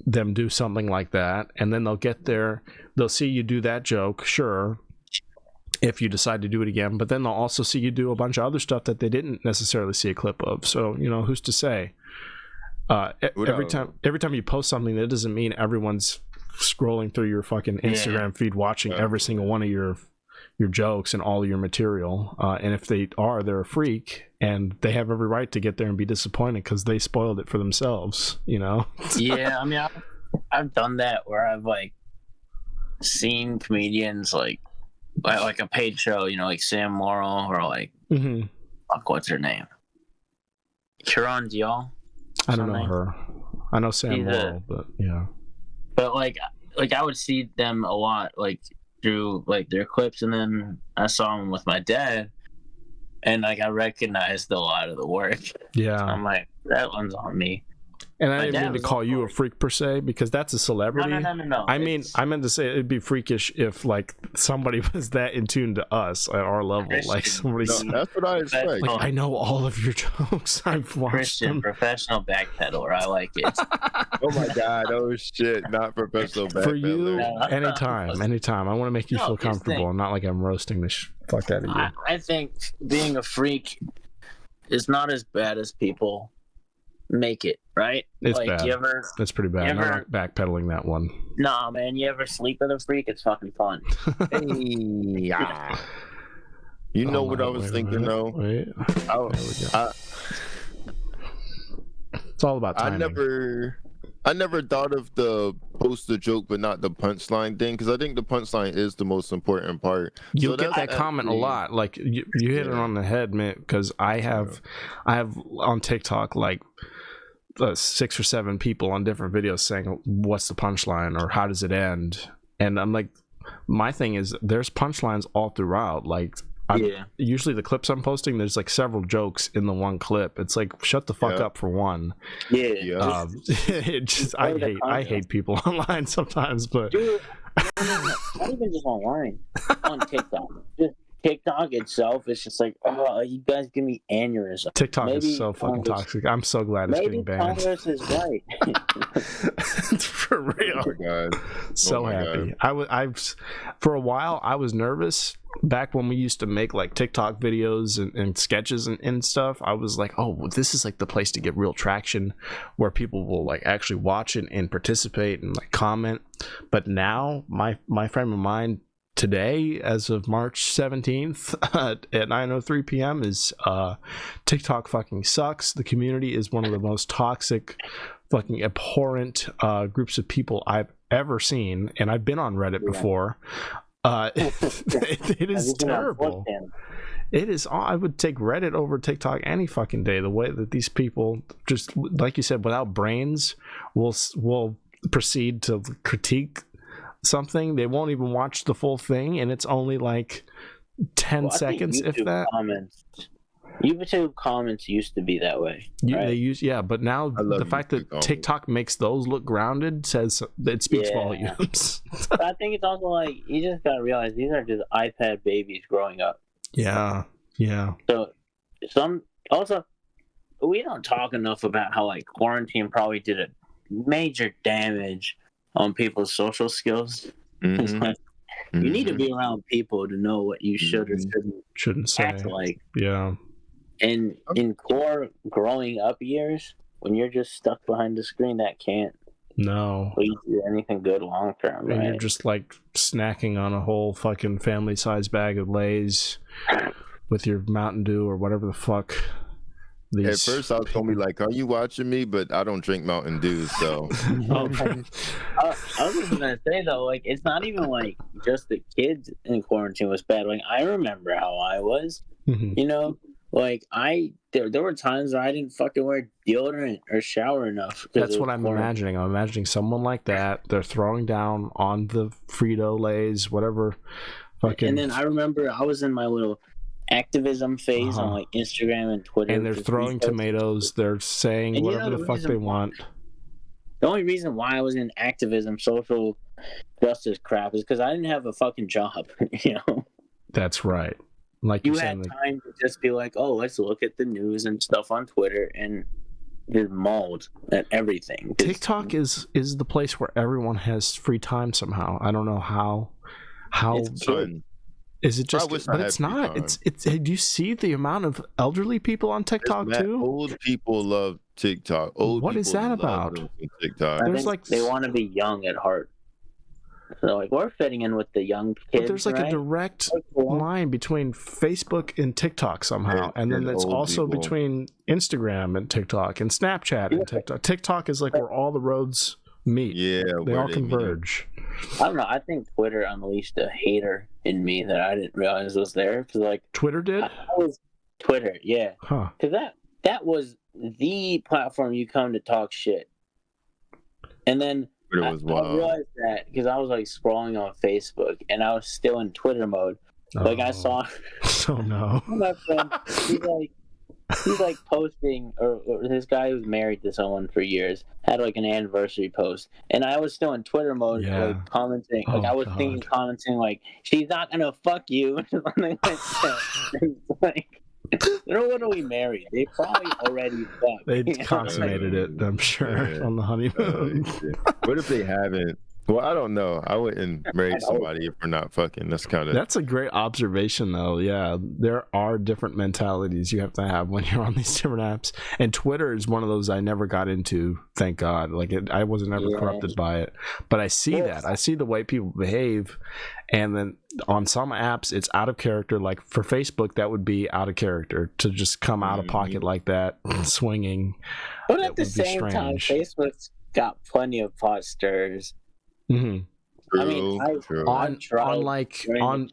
them do something like that. And then they'll get there, they'll see you do that joke, sure, if you decide to do it again, but then they'll also see you do a bunch of other stuff that they didn't necessarily see a clip of. So, who's to say? Every time you post something, that doesn't mean everyone's scrolling through your fucking Instagram feed watching every single one of your jokes and all of your material. And if they are, they're a freak, and they have every right to get there and be disappointed because they spoiled it for themselves, Yeah, I mean, I've done that where I've like seen comedians like a paid show, like Sam Morrill, or like what's her name? Kieran Dial? I don't know her. I know Sam Morrill, but yeah. But like I would see them a lot, like through like their clips, and then I saw them with my dad, and like I recognized a lot of the work. Yeah, so I'm like, that one's on me. And I didn't mean to call you a freak per se, because that's a celebrity. No. I meant to say it'd be freakish if like somebody was that in tune to us at our level. Like somebody's. No, that's what I expect. Like, I know all of your jokes. I've watched Christian them. Professional backpedaler. I like it. Oh my god! Oh shit! Not professional backpedaler. For you, anytime. I want to make you feel comfortable, and not like I'm roasting the fuck out of you. I think being a freak is not as bad as people make it, right? It's like, bad. That's pretty bad. I'm not backpedaling that one. Nah, man, you ever sleep with a freak? It's fucking fun. Yeah. You know what I was thinking though? It's all about timing. I never thought of the post the joke but not the punchline thing, because I think the punchline is the most important part. You'll get that comment a lot. Like you hit it on the head, man, because I have on TikTok like 6 or 7 people on different videos saying, what's the punchline, or how does it end? And I'm like, my thing is there's punchlines all throughout. Like usually the clips I'm posting, there's like several jokes in the one clip. It's like, shut the fuck up for one. I hate people online sometimes, but dude, not even just online, on TikTok. Just TikTok itself is just like, oh, you guys give me aneurysm. TikTok is so fucking toxic. I'm so glad it's getting banned. Maybe Congress is right. For real. Oh my god. So happy. God. For a while I was nervous back when we used to make like TikTok videos and sketches and stuff. I was like, oh, this is like the place to get real traction, where people will like actually watch it and participate and like comment. But now my frame of mind today, as of March 17th at 9:03 p.m. is TikTok fucking sucks. The community is one of the most toxic, fucking abhorrent groups of people I've ever seen, and I've been on Reddit before. It is terrible. It is. I would take Reddit over TikTok any fucking day. The way that these people, just like you said, without brains, will proceed to critique something. They won't even watch the full thing, and it's only like 10 seconds, if that. YouTube comments used to be that way. Right? They use, but now the fact that TikTok makes those look grounded says it speaks volumes. But I think it's also like you just gotta realize these are just iPad babies growing up. Yeah. So we don't talk enough about how like quarantine probably did a major damage on people's social skills. Like, you need to be around people to know what you should or shouldn't say. Act like. Yeah. And in core growing up years, when you're just stuck behind the screen, that can't lead to anything good long term. And you're just like snacking on a whole fucking family size bag of Lay's with your Mountain Dew or whatever the fuck. At first, I was gonna be like, "Are you watching me?" But I don't drink Mountain Dew, so. I was just gonna say though, like it's not even like just the kids in quarantine was bad. Like I remember how I was, you know, like there were times where I didn't fucking wear deodorant or shower enough. That's what I'm imagining. I'm imagining someone like that. They're throwing down on the Frito-Lays, whatever. Fucking. And then I remember I was in my little activism phase on like Instagram and Twitter, and they're throwing tomatoes. They're saying whatever the fuck they want. The only reason why I was in activism, social justice crap is because I didn't have a fucking job. You know. That's right. Like you had time to just be like, oh, let's look at the news and stuff on Twitter and just mauled at everything. TikTok is the place where everyone has free time somehow. I don't know how. It's fun. Is it just? But it's not. It's. Do you see the amount of elderly people on TikTok too? Old people love TikTok. What is that about? TikTok. There's like they want to be young at heart. So like we're fitting in with the young kids. But there's like a direct line between Facebook and TikTok somehow, and then it's also between Instagram and TikTok and Snapchat and TikTok. TikTok is like where all the roads meet. Yeah, they all converge. I don't know. I think Twitter unleashed a hater in me that I didn't realize was there. Because like Twitter did. Twitter, yeah. Huh? Because that was the platform you come to talk shit. And then I realized that because I was like scrolling on Facebook and I was still in Twitter mode. Like I saw. Oh no. My friend, he's like posting, or this guy who's married to someone for years had like an anniversary post, and I was still in Twitter mode, like commenting, like I was commenting like she's not gonna fuck you, something like that. Like, they're literally married. They probably already fucked. They consummated it, I'm sure, on the honeymoon. What if they haven't? Well, I don't know. I wouldn't marry somebody if we're not fucking. That's a great observation, though. Yeah, there are different mentalities you have to have when you're on these different apps. And Twitter is one of those I never got into, thank God. Like, I wasn't ever corrupted by it. But I see that. I see the way people behave. And then on some apps, it's out of character. Like, for Facebook, that would be out of character to just come out of pocket like that, swinging. But at the same time, Facebook's got plenty of pot stirrers. Mm-hmm. True, I mean,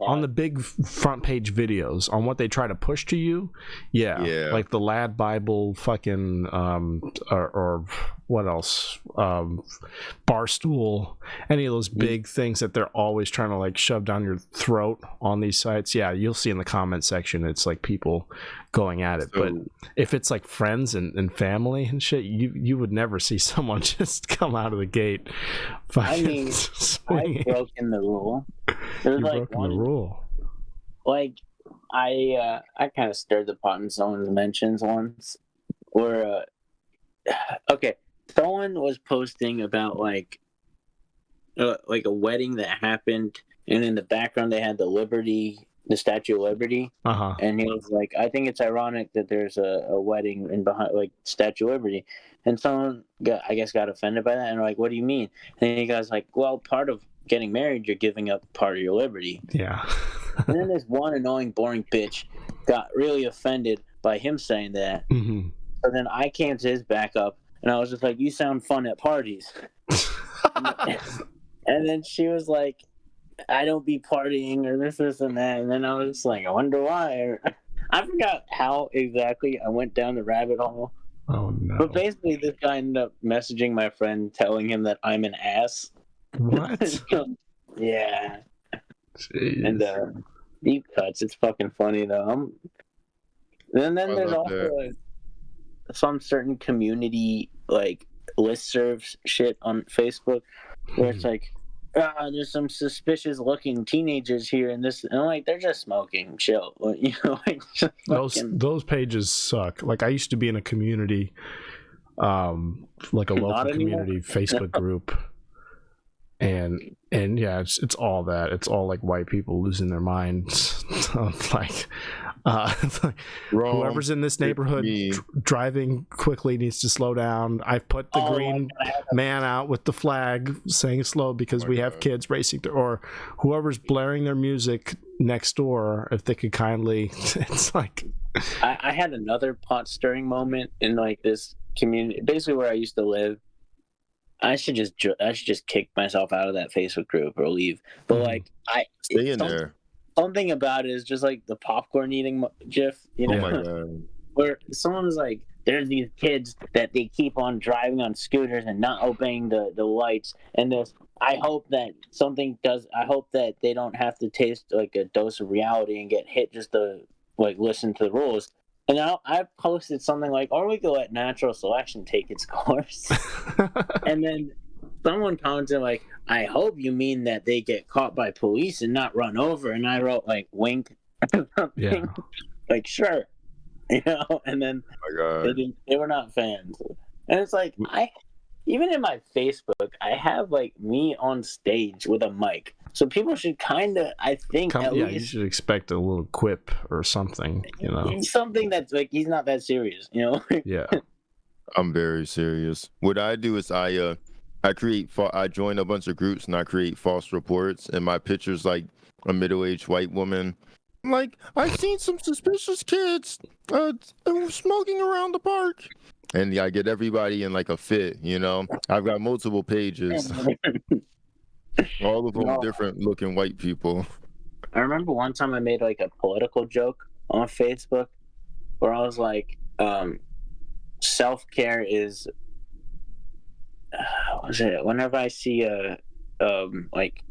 on the big front page videos on what they try to push to you, like the Lad Bible, fucking or what else, Barstool, any of those big things that they're always trying to like shove down your throat on these sites. Yeah, you'll see in the comment section it's like people going at it. But if it's like friends and family and shit, you would never see someone just come out of the gate. I mean, I've broken the rule. There's like broken the rule. Like I kind of stirred the pot in someone's mentions once, where someone was posting about like a wedding that happened, and in the background they had the Statue of Liberty, and he was like, I think it's ironic that there's a wedding in behind like Statue of Liberty, and someone got offended by that, and they're like, what do you mean? And he goes like, well, part of getting married, you're giving up part of your liberty. Yeah. And then this one annoying, boring bitch got really offended by him saying that. Mm-hmm. So then I came to his backup, and I was just like, "You sound fun at parties." And then she was like, "I don't be partying or this and that." And then I was just like, "I wonder why." I forgot how exactly I went down the rabbit hole. Oh no. But basically, this guy ended up messaging my friend, telling him that I'm an ass. What? Yeah. Jeez. And deep cuts. It's fucking funny though. And then there's also some certain community like listservs shit on Facebook where it's like, there's some suspicious looking teenagers here and this, and I'm like, they're just smoking, chill. You know, like just those pages suck. Like I used to be in a community, like a local community Facebook group. And yeah, it's all that. It's all like white people losing their minds. like whoever's in this neighborhood driving quickly needs to slow down. I've put the green man out with the flag saying slow because we have kids racing or whoever's blaring their music next door, if they could kindly. It's like I had another pot stirring moment in like this community, basically where I used to live. I should just kick myself out of that Facebook group or leave. But like stay in there. Something about it is just like the popcorn eating gif, you know, oh my God. Where someone was like, "There's these kids that they keep on driving on scooters and not obeying the lights," and this. I hope that I hope that they don't have to taste like a dose of reality and get hit just to like listen to the rules. And I posted something like, "Or we could let natural selection take its course." And then someone commented like, "I hope you mean that they get caught by police and not run over." And I wrote like, "Wink," or something. Yeah. Like, sure, you know. And then they were not fans. And it's like even in my Facebook, I have like me on stage with a mic. So people should kind of, I think, at least... you should expect a little quip or something, you know. Something that's like, he's not that serious, you know? Yeah. I'm very serious. What I do is I join a bunch of groups and I create false reports, and my picture's like a middle-aged white woman. Like, I've seen some suspicious kids smoking around the park. And I get everybody in like a fit, you know? I've got multiple pages. All of them different looking white people. I remember one time I made like a political joke on Facebook where I was like, self-care is whenever I see like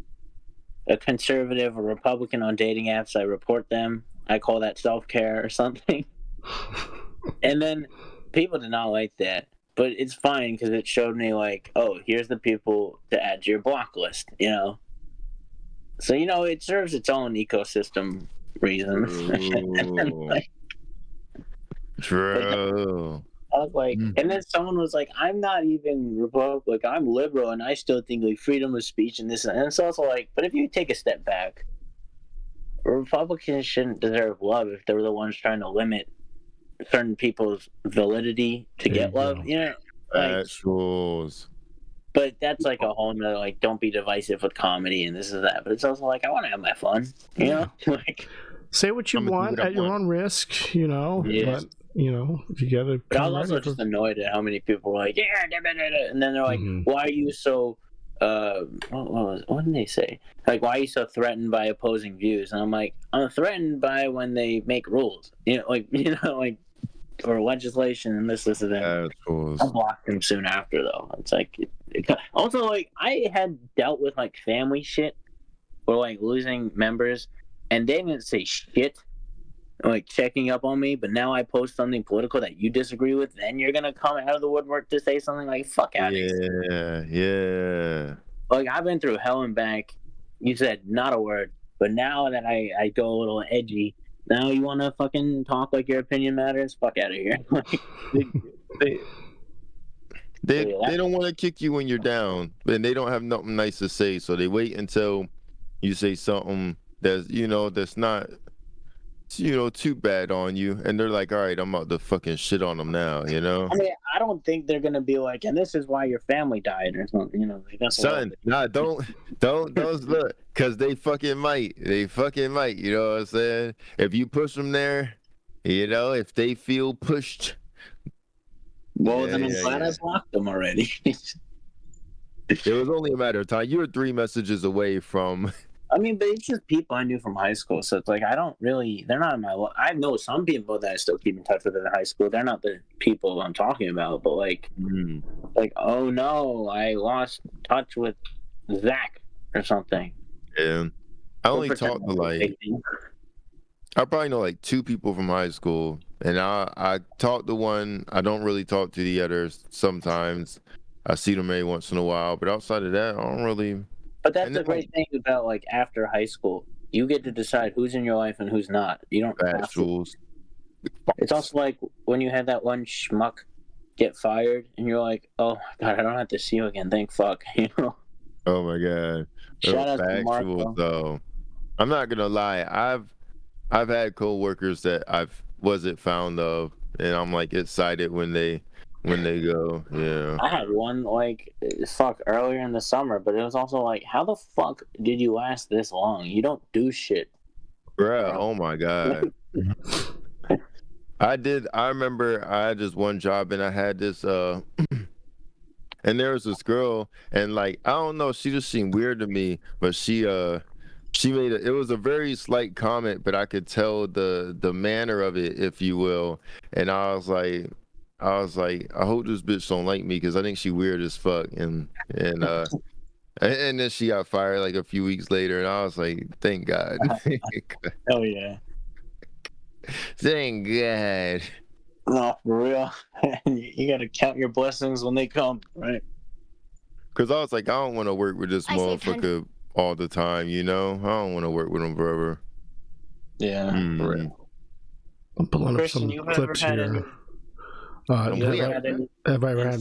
a conservative or Republican on dating apps, I report them. I call that self-care or something. And then people did not like that. But it's fine because it showed me like, oh, here's the people to add to your block list, you know? So, you know, it serves its own ecosystem reasons. True. I was like, and then someone was like, I'm not even Republican, like, I'm liberal, and I still think like freedom of speech and this. And it's also like, but if you take a step back, Republicans shouldn't deserve love if they were the ones trying to limit certain people's validity to get love, you know? Like, but that's like a whole nother, like, don't be divisive with comedy and this is that. But it's also like, I want to have my fun, you know? Like, say what you want at your own risk, you know? Yes. But, you know, if you gotta... But I was also just annoyed at how many people were like, yeah, and then they're like, why are you so... what did they say? Like, why are you so threatened by opposing views? And I'm like, I'm threatened by when they make rules, you know, like or legislation and this and that. I blocked them soon after though. It's like also like I had dealt with like family shit or like losing members, and they didn't say shit, like checking up on me. But now I post something political that you disagree with, then you're gonna come out of the woodwork to say something like "fuck out of here." Yeah. Like I've been through hell and back. You said not a word, but now that I go a little edgy, now you want to fucking talk like your opinion matters? Fuck out of here. They don't want to kick you when you're down, and they don't have nothing nice to say, so they wait until you say something that's, you know, that's not too bad on you, and they're like, all right, I'm about to fucking shit on them now, I mean, I don't think they're gonna be like, and this is why your family died or something, like that's Son, nah, don't look, cause they fucking might, you know what I'm saying? If you push them there, if they feel pushed. Well, then I'm glad I blocked them already. It was only a matter of time. You were 3 messages away from. I mean, but it's just people I knew from high school, so it's like they're not in my life. I know some people that I still keep in touch with in high school. They're not the people I'm talking about, but like, oh no, I lost touch with Zach or something. Yeah, I only talked to I probably know 2 people from high school, and I talked to one. I don't really talk to the others. Sometimes I see them every once in a while, but outside of that, I don't really. But that's the great thing about after high school. You get to decide who's in your life and who's not. You don't have to. It's also like when you had that one schmuck get fired, and you're like, "Oh God, I don't have to see you again. Thank fuck." Oh my God. Shout out to Marco. Though. I'm not gonna lie. I've had coworkers that I wasn't found of, and I'm excited when they go. Yeah. I had one earlier in the summer, but it was also how the fuck did you last this long? You don't do shit. Bruh, oh my God. I remember I had this one job, and I had this and there was this girl, and I don't know, she just seemed weird to me, but she made it was a very slight comment, but I could tell the manner of it, if you will, and I was like, I hope this bitch don't like me, because I think she weird as fuck, and then she got fired a few weeks later, and I was like, thank God. Hell yeah. Thank God. No, for real. You gotta count your blessings when they come, right? Because I was like, I don't want to work with this motherfucker all the time, I don't want to work with him forever. Yeah, for real. I'm pulling up Christian, some clips here. Have I ever had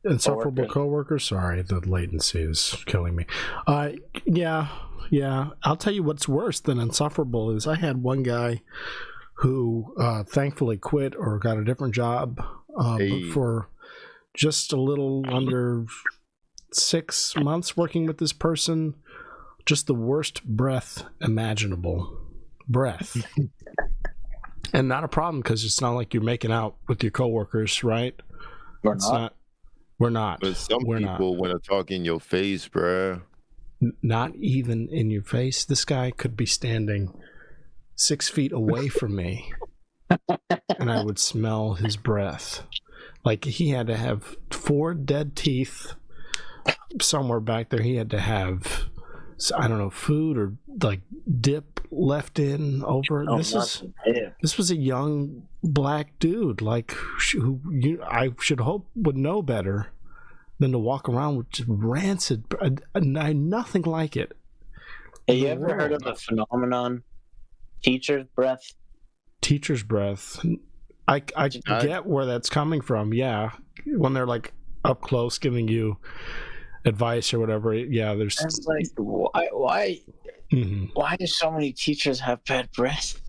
insufferable coworkers? Sorry, the latency is killing me. Yeah. I'll tell you what's worse than insufferable is I had one guy who thankfully quit or got a different job for just a little under 6 months working with this person. Just the worst breath imaginable. And not a problem, because it's not like you're making out with your coworkers, right? We're not. But some people want to talk in your face, bruh. Not even in your face. This guy could be standing 6 feet away from me, and I would smell his breath. He had to have 4 dead teeth somewhere back there. He had to have, I don't know, food or dip left in over. This was a young black dude, who I should hope would know better than to walk around with just rancid. Nothing like it. Have you ever heard of the phenomenon, teacher's breath? Teacher's breath. I get where that's coming from. Yeah, when they're up close giving you advice or whatever. Yeah, there's. It's why? Mm-hmm. Why do so many teachers have bad breath?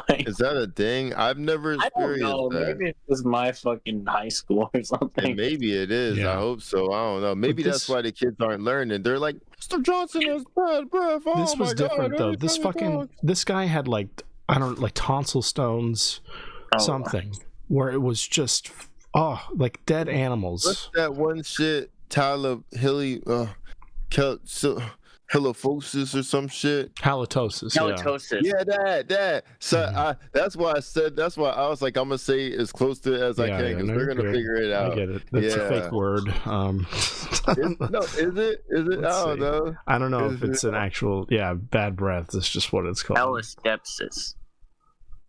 Is that a thing? I've never experienced that. I don't know. Maybe it was my fucking high school or something. And maybe it is. Yeah. I hope so. I don't know. Maybe that's why the kids aren't learning. They're like, Mr. Johnson has bad breath. Oh, this was different though. This guy had tonsil stones, something where it was just dead animals. What's that one shit? Tyler Hilly, Halitosis or some shit. Halitosis. Yeah, that. So that's why I was like, I'm gonna say as close to it as I can, because we're gonna figure it out. I get it. That's a fake word. Is it? I don't know. I don't know if it's an actual. Yeah, bad breath is just what it's called. Allosteps.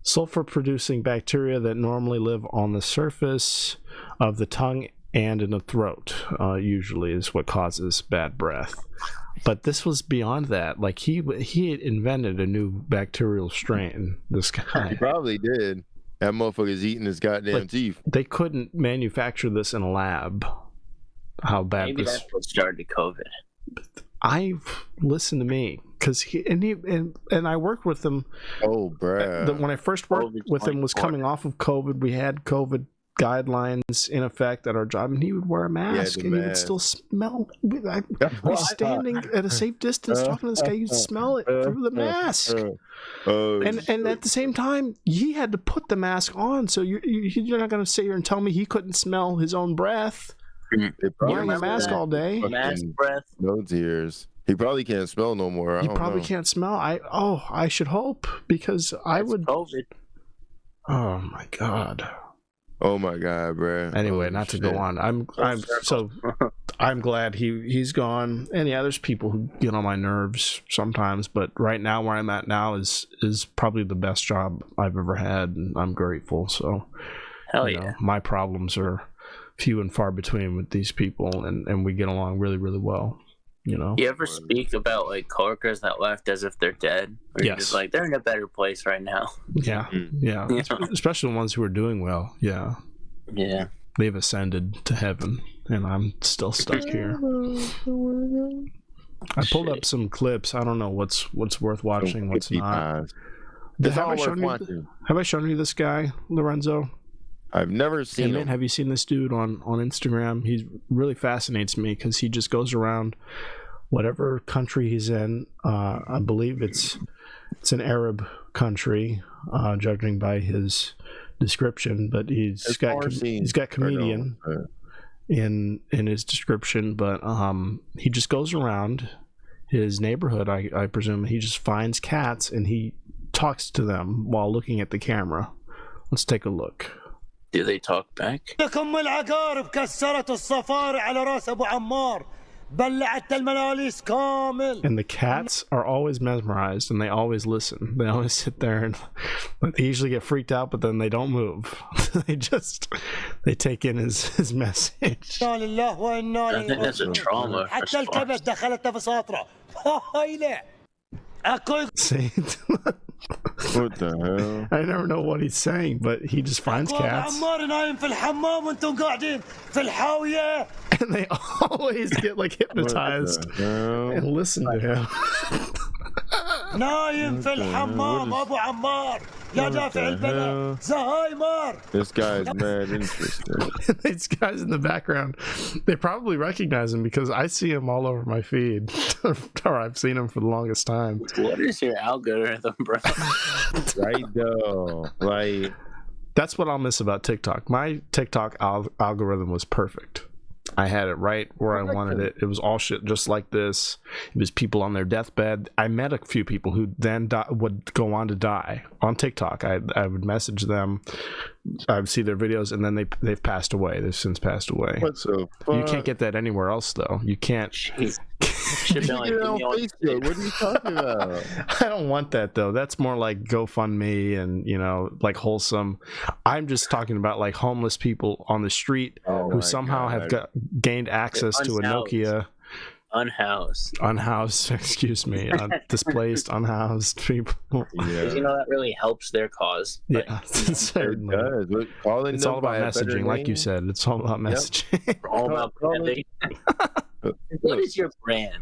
Sulfur-producing bacteria that normally live on the surface of the tongue and in the throat, usually is what causes bad breath. But this was beyond that. He had invented a new bacterial strain. This guy. He probably did. That motherfucker's eating his goddamn teeth. They couldn't manufacture this in a lab. How bad Maybe this. That's what started COVID. Listen to me. because and I worked with him. Oh, bruh. When I first worked with him was coming off of COVID. We had COVID guidelines in effect at our job, and he would wear a mask, and he would still smell. I was standing at a safe distance talking to this guy. You'd smell it through the mask. And at the same time, he had to put the mask on. So you're not going to sit here and tell me he couldn't smell his own breath wearing a mask all day. Mask breath. No tears. He probably can't smell no more. He probably can't smell. I should hope, because I would. COVID. Oh my god. Oh my god, bro. Anyway, not to go on. I'm glad he's gone. And yeah, there's people who get on my nerves sometimes, but right now where I'm at now is probably the best job I've ever had, and I'm grateful. So hell yeah. My problems are few and far between with these people, and we get along really, really well. You ever speak about like coworkers that left as if they're dead? Or you're just like, they're in a better place right now. Yeah. Especially the ones who are doing well. Yeah. They've ascended to heaven, and I'm still stuck here. I pulled up some clips. I don't know what's worth watching, what's not. Have I shown you this guy, Lorenzo? I've never seen him. Have you seen this dude on Instagram? He really fascinates me because he just goes around whatever country he's in. I believe it's an Arab country, judging by his description. But he's got comedian in his description. But he just goes around his neighborhood. I presume he just finds cats and he talks to them while looking at the camera. Let's take a look. Do they talk back? And the cats are always mesmerized, and they always listen. They always sit there, and they usually get freaked out, but then they don't move. they take in his message. I think that's a trauma response. See? What the hell? I never know what he's saying, but he just finds cats. And they always get like hypnotized and listen to him. This guy's mad interesting. These guys in the background, they probably recognize him because I see him all over my feed, or I've seen him for the longest time. What is your algorithm, bro? Right though, like that's what I'll miss about TikTok. My TikTok algorithm was perfect. I had it right where I wanted it. It was all shit just like this. It was people on their deathbed. I met a few people who then would go on to die on TikTok. I would message them. I would see their videos, and then they've passed away. They've since passed away. What the fuck? You can't get that anywhere else, though. You can't. What are you talking about? I don't want that, though. That's more like GoFundMe and, like wholesome. I'm just talking about like homeless people on the street who somehow have gained access to a Nokia. Unhoused, excuse me. Displaced, unhoused people. Because that really helps their cause. Yeah, certainly. It does. It's all about messaging, like you said. It's all about messaging. Yep. All about branding. What is your brand?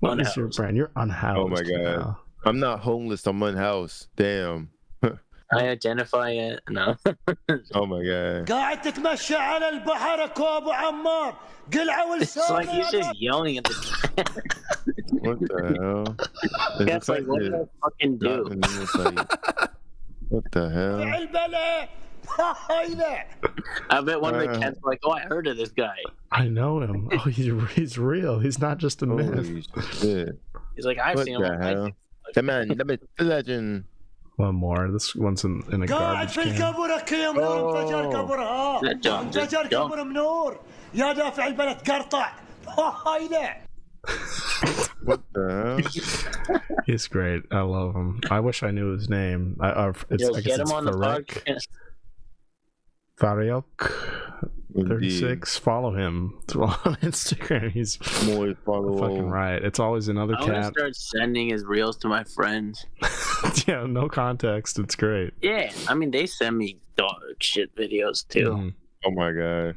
What is your brand? You're unhoused. Oh my god. Now. I'm not homeless. I'm unhoused. Damn. I identify it. No. Oh my god. It's like he's just yelling at the What the hell? That's like, what do I fucking do? What the hell? I bet one of the cats like, oh, I heard of this guy. I know him. Oh, he's real. He's not just a myth. He's like, I've seen him. Come on, let me legend. One more. This one's in a garbage can. What the hell? He's great. I love him. I wish I knew his name. I guess it's Farek. Farek 36. Follow him on Instagram. He's more fucking right. It's always another cat. I'm gonna start sending his reels to my friends. Yeah, no context. It's great. Yeah, I mean they send me dog shit videos too. Mm-hmm. Oh my god.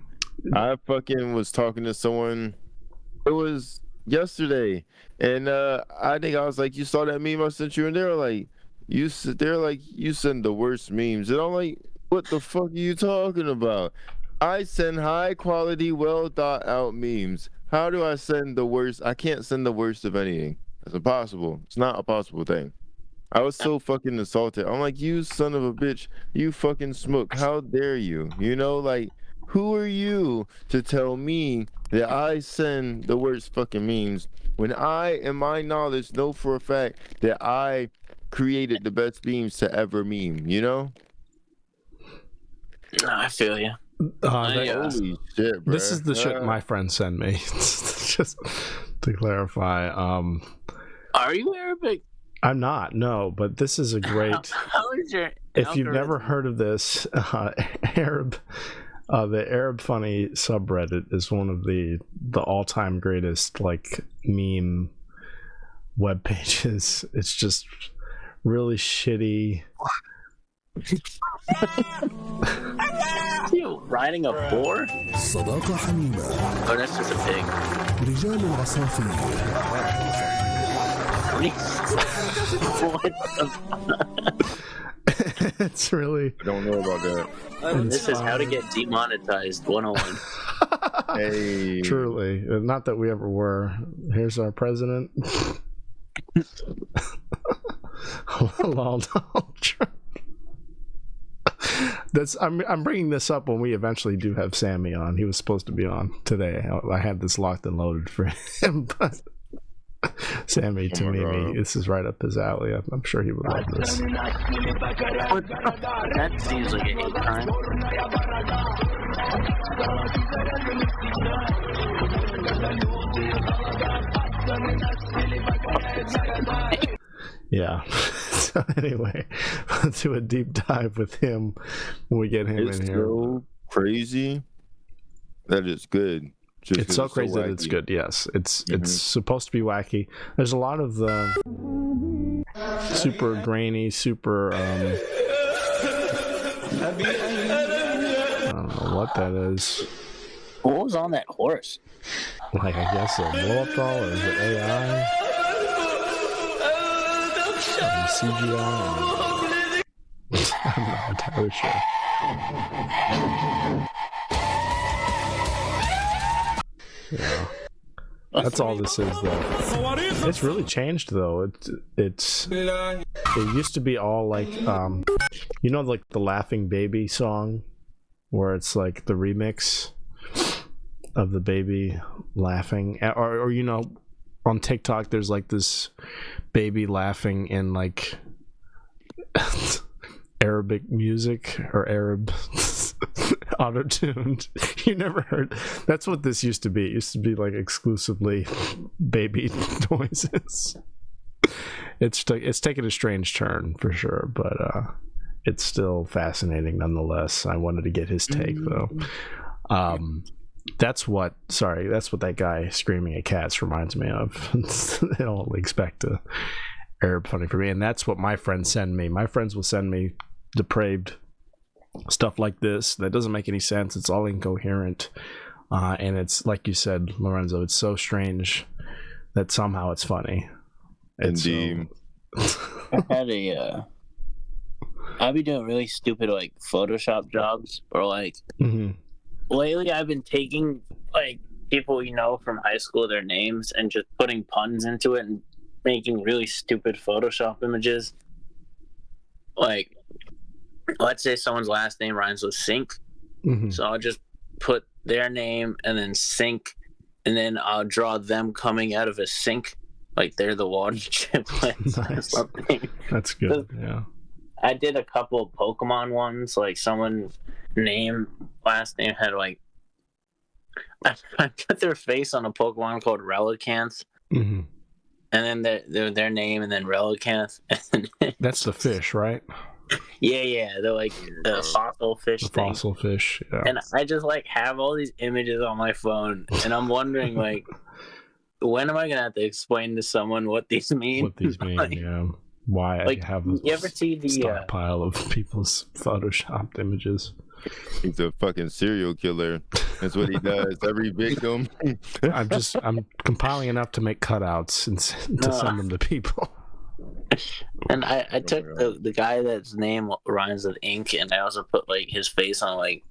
I fucking was talking to someone. It was yesterday, and I think I was like, you saw that meme I sent you, and they're like, you send the worst memes, and I'm like, what the fuck are you talking about? I send high quality, well thought out memes. How do I send the worst? I can't send the worst of anything. It's impossible. It's not a possible thing. I was so fucking insulted. I'm like, you son of a bitch, you fucking smoke. How dare you? You know, like, who are you to tell me that I send the worst fucking memes when I, in my knowledge, know for a fact that I created the best memes to ever meme, you know? I feel you. Holy shit, bro. This is the shit my friends send me. Just to clarify. Are you Arabic? I'm not, no, but this is a great. How is your? If you've never heard of this, the Arab Funny subreddit is one of the all-time greatest like meme web pages. It's just really shitty. You riding a boar? صداقة حميمة. Oh, that's just a pig. رجال العصافير. What the It's really. I don't know about that. This is how to get demonetized 101. Hey. Truly, not that we ever were. Here's our president. Donald Trump. I'm bringing this up when we eventually do have Sammy on. He was supposed to be on today. I had this locked and loaded for him, but Sammy to me, this is right up his alley. I'm sure he would love this. That seems like a hate crime. Yeah. So anyway, let's do a deep dive with him when we get him It's in here. so crazy. That is good. Just It's so crazy that it's good. Yes, it's supposed to be wacky. There's a lot of super grainy, super. I don't know what that is. What was on that horse? Like, I guess a blow up doll, or is it AI? CGI? I'm not entirely sure. Yeah. That's all this is, though. It's really changed, though. It used to be all like, you know, like the Laughing Baby song, where it's like the remix of the baby laughing, or you know, on TikTok there's like this baby laughing in like Arabic music or Arab auto-tuned. You never heard? That's what this used to be. It used to be like exclusively baby noises. It's taken a strange turn for sure, but it's still fascinating nonetheless. I wanted to get his take though. That's what that guy screaming at cats reminds me of. They don't expect a Arab funny for me, and that's what my friends send me. My friends will send me depraved stuff like this that doesn't make any sense. It's all incoherent, and it's like you said, Lorenzo. It's so strange that somehow it's funny. Indeed. I'd be doing really stupid like Photoshop jobs, or like lately I've been taking like people you know from high school, their names, and just putting puns into it and making really stupid Photoshop images. Like, let's say someone's last name rhymes with sink, so I'll just put their name and then sink, and then I'll draw them coming out of a sink, like they're the water chiplets. Nice. Or something. That's good. Yeah. I did a couple of Pokemon ones, like someone's last name had like, I put their face on a Pokemon called Relicanth, and then their name, and then Relicanth. That's the fish, right? Yeah, they're like the fossil fish thing. Fossil fish, yeah. And I just like have all these images on my phone, and I'm wondering like, when am I gonna have to explain to someone what these mean? What these mean, like, yeah. Why like, I have you ever see the stockpile of people's photoshopped images. He's a fucking serial killer. That's what he does. Every victim. I'm compiling enough to make cutouts and to send them to people. And I took the guy that's name rhymes with ink, and I also put like his face on like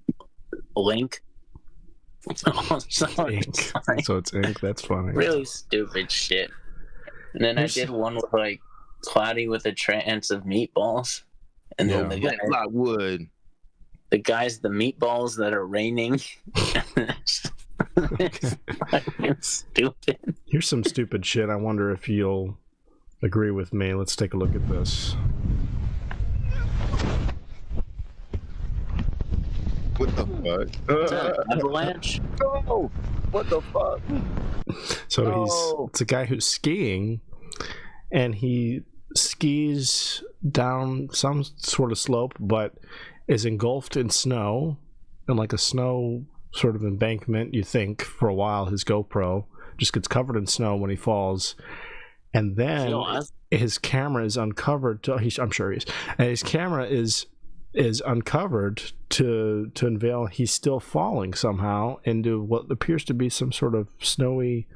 Link. Ink. So it's ink. That's funny. Really stupid shit. And then I did one with like Cloudy with a trance of meatballs, and then the guy, wood. the guy's the meatballs that are raining. It's fucking stupid. Here's some stupid shit. I wonder if you'll agree with me. Let's take a look at this. What the fuck? Avalanche? No! What the fuck? So it's a guy who's skiing, and he skis down some sort of slope, but is engulfed in snow, and like a snow sort of embankment. You think for a while his GoPro just gets covered in snow when he falls, and then his camera is uncovered. I'm sure he is. And his camera is uncovered to unveil he's still falling somehow into what appears to be some sort of snowy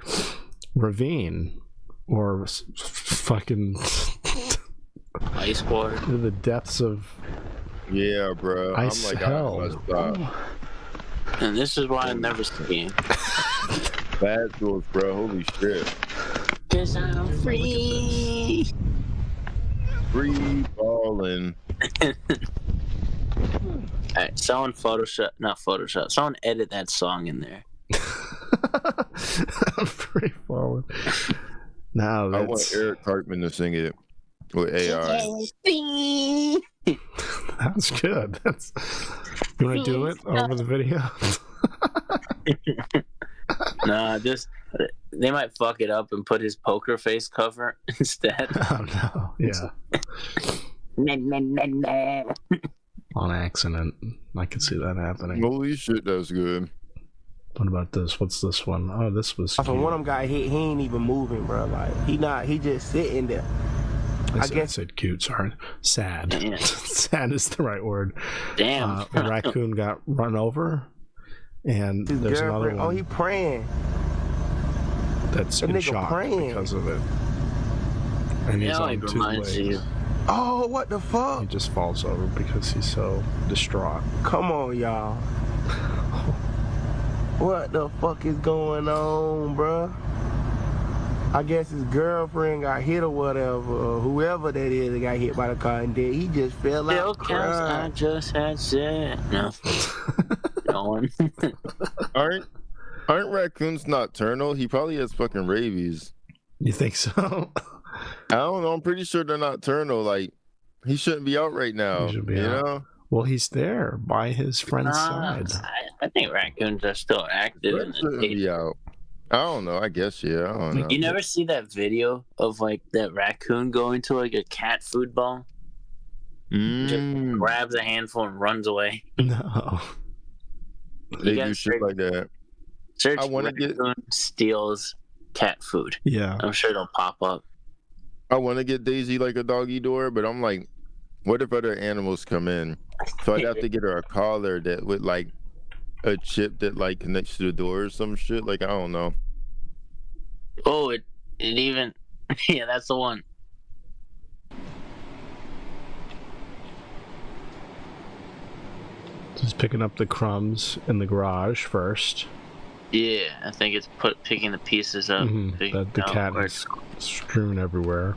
ravine or fucking ice water. The depths of bro. Ice I'm like, hell. I must stop. And this is why I'm never skiing. Bad tools, bro. Holy shit. 'Cause I'm free. Free balling. Alright, someone someone edit that song in there. Free falling. Now I want Eric Cartman to sing it with AI. That's good. You want to do it over the video? Nah, they might fuck it up and put his poker face cover instead. Oh no! Yeah. On accident. I could see that happening. Holy shit, that's good. What about this? What's this one? Oh, this was. So one of them got hit. He ain't even moving, bro. Like he just sitting there. I said cute. Sorry, sad. Damn. Sad is the right word. Damn. A raccoon got run over, and His there's girlfriend. another one. Oh, he praying. That's That in nigga shock praying. because of it. And he's on two reminds legs. you. Oh, what the fuck? He just falls over because he's so distraught. Come on, y'all. What the fuck is going on, bruh? I guess his girlfriend got hit or whatever, or whoever that is that got hit by the car and dead. He just fell out I crying. just had said no. Going. Aren't raccoons nocturnal? He probably has fucking rabies. You think so? I don't know. I'm pretty sure they're nocturnal. Like, he shouldn't be out right now. He should be you out. know? Well, he's there by his friend's side. I think raccoons are still active in Brett the shouldn't day. be out. I don't know. I guess, yeah. I don't know. You never see that video of like that raccoon going to like a cat food ball? Just grabs a handful and runs away. No. They You do guys shit like that. Search I wanna raccoon steals cat food. Yeah. I'm sure it'll pop up. I want to get Daisy like a doggy door, but I'm like, what if other animals come in? So I'd have to get her a collar that with like a chip that like connects to the door or some shit. Like, I don't know. Oh, it even yeah, that's the one. Just picking up the crumbs in the garage first. Yeah, I think it's picking the pieces up. The cat is strewn everywhere.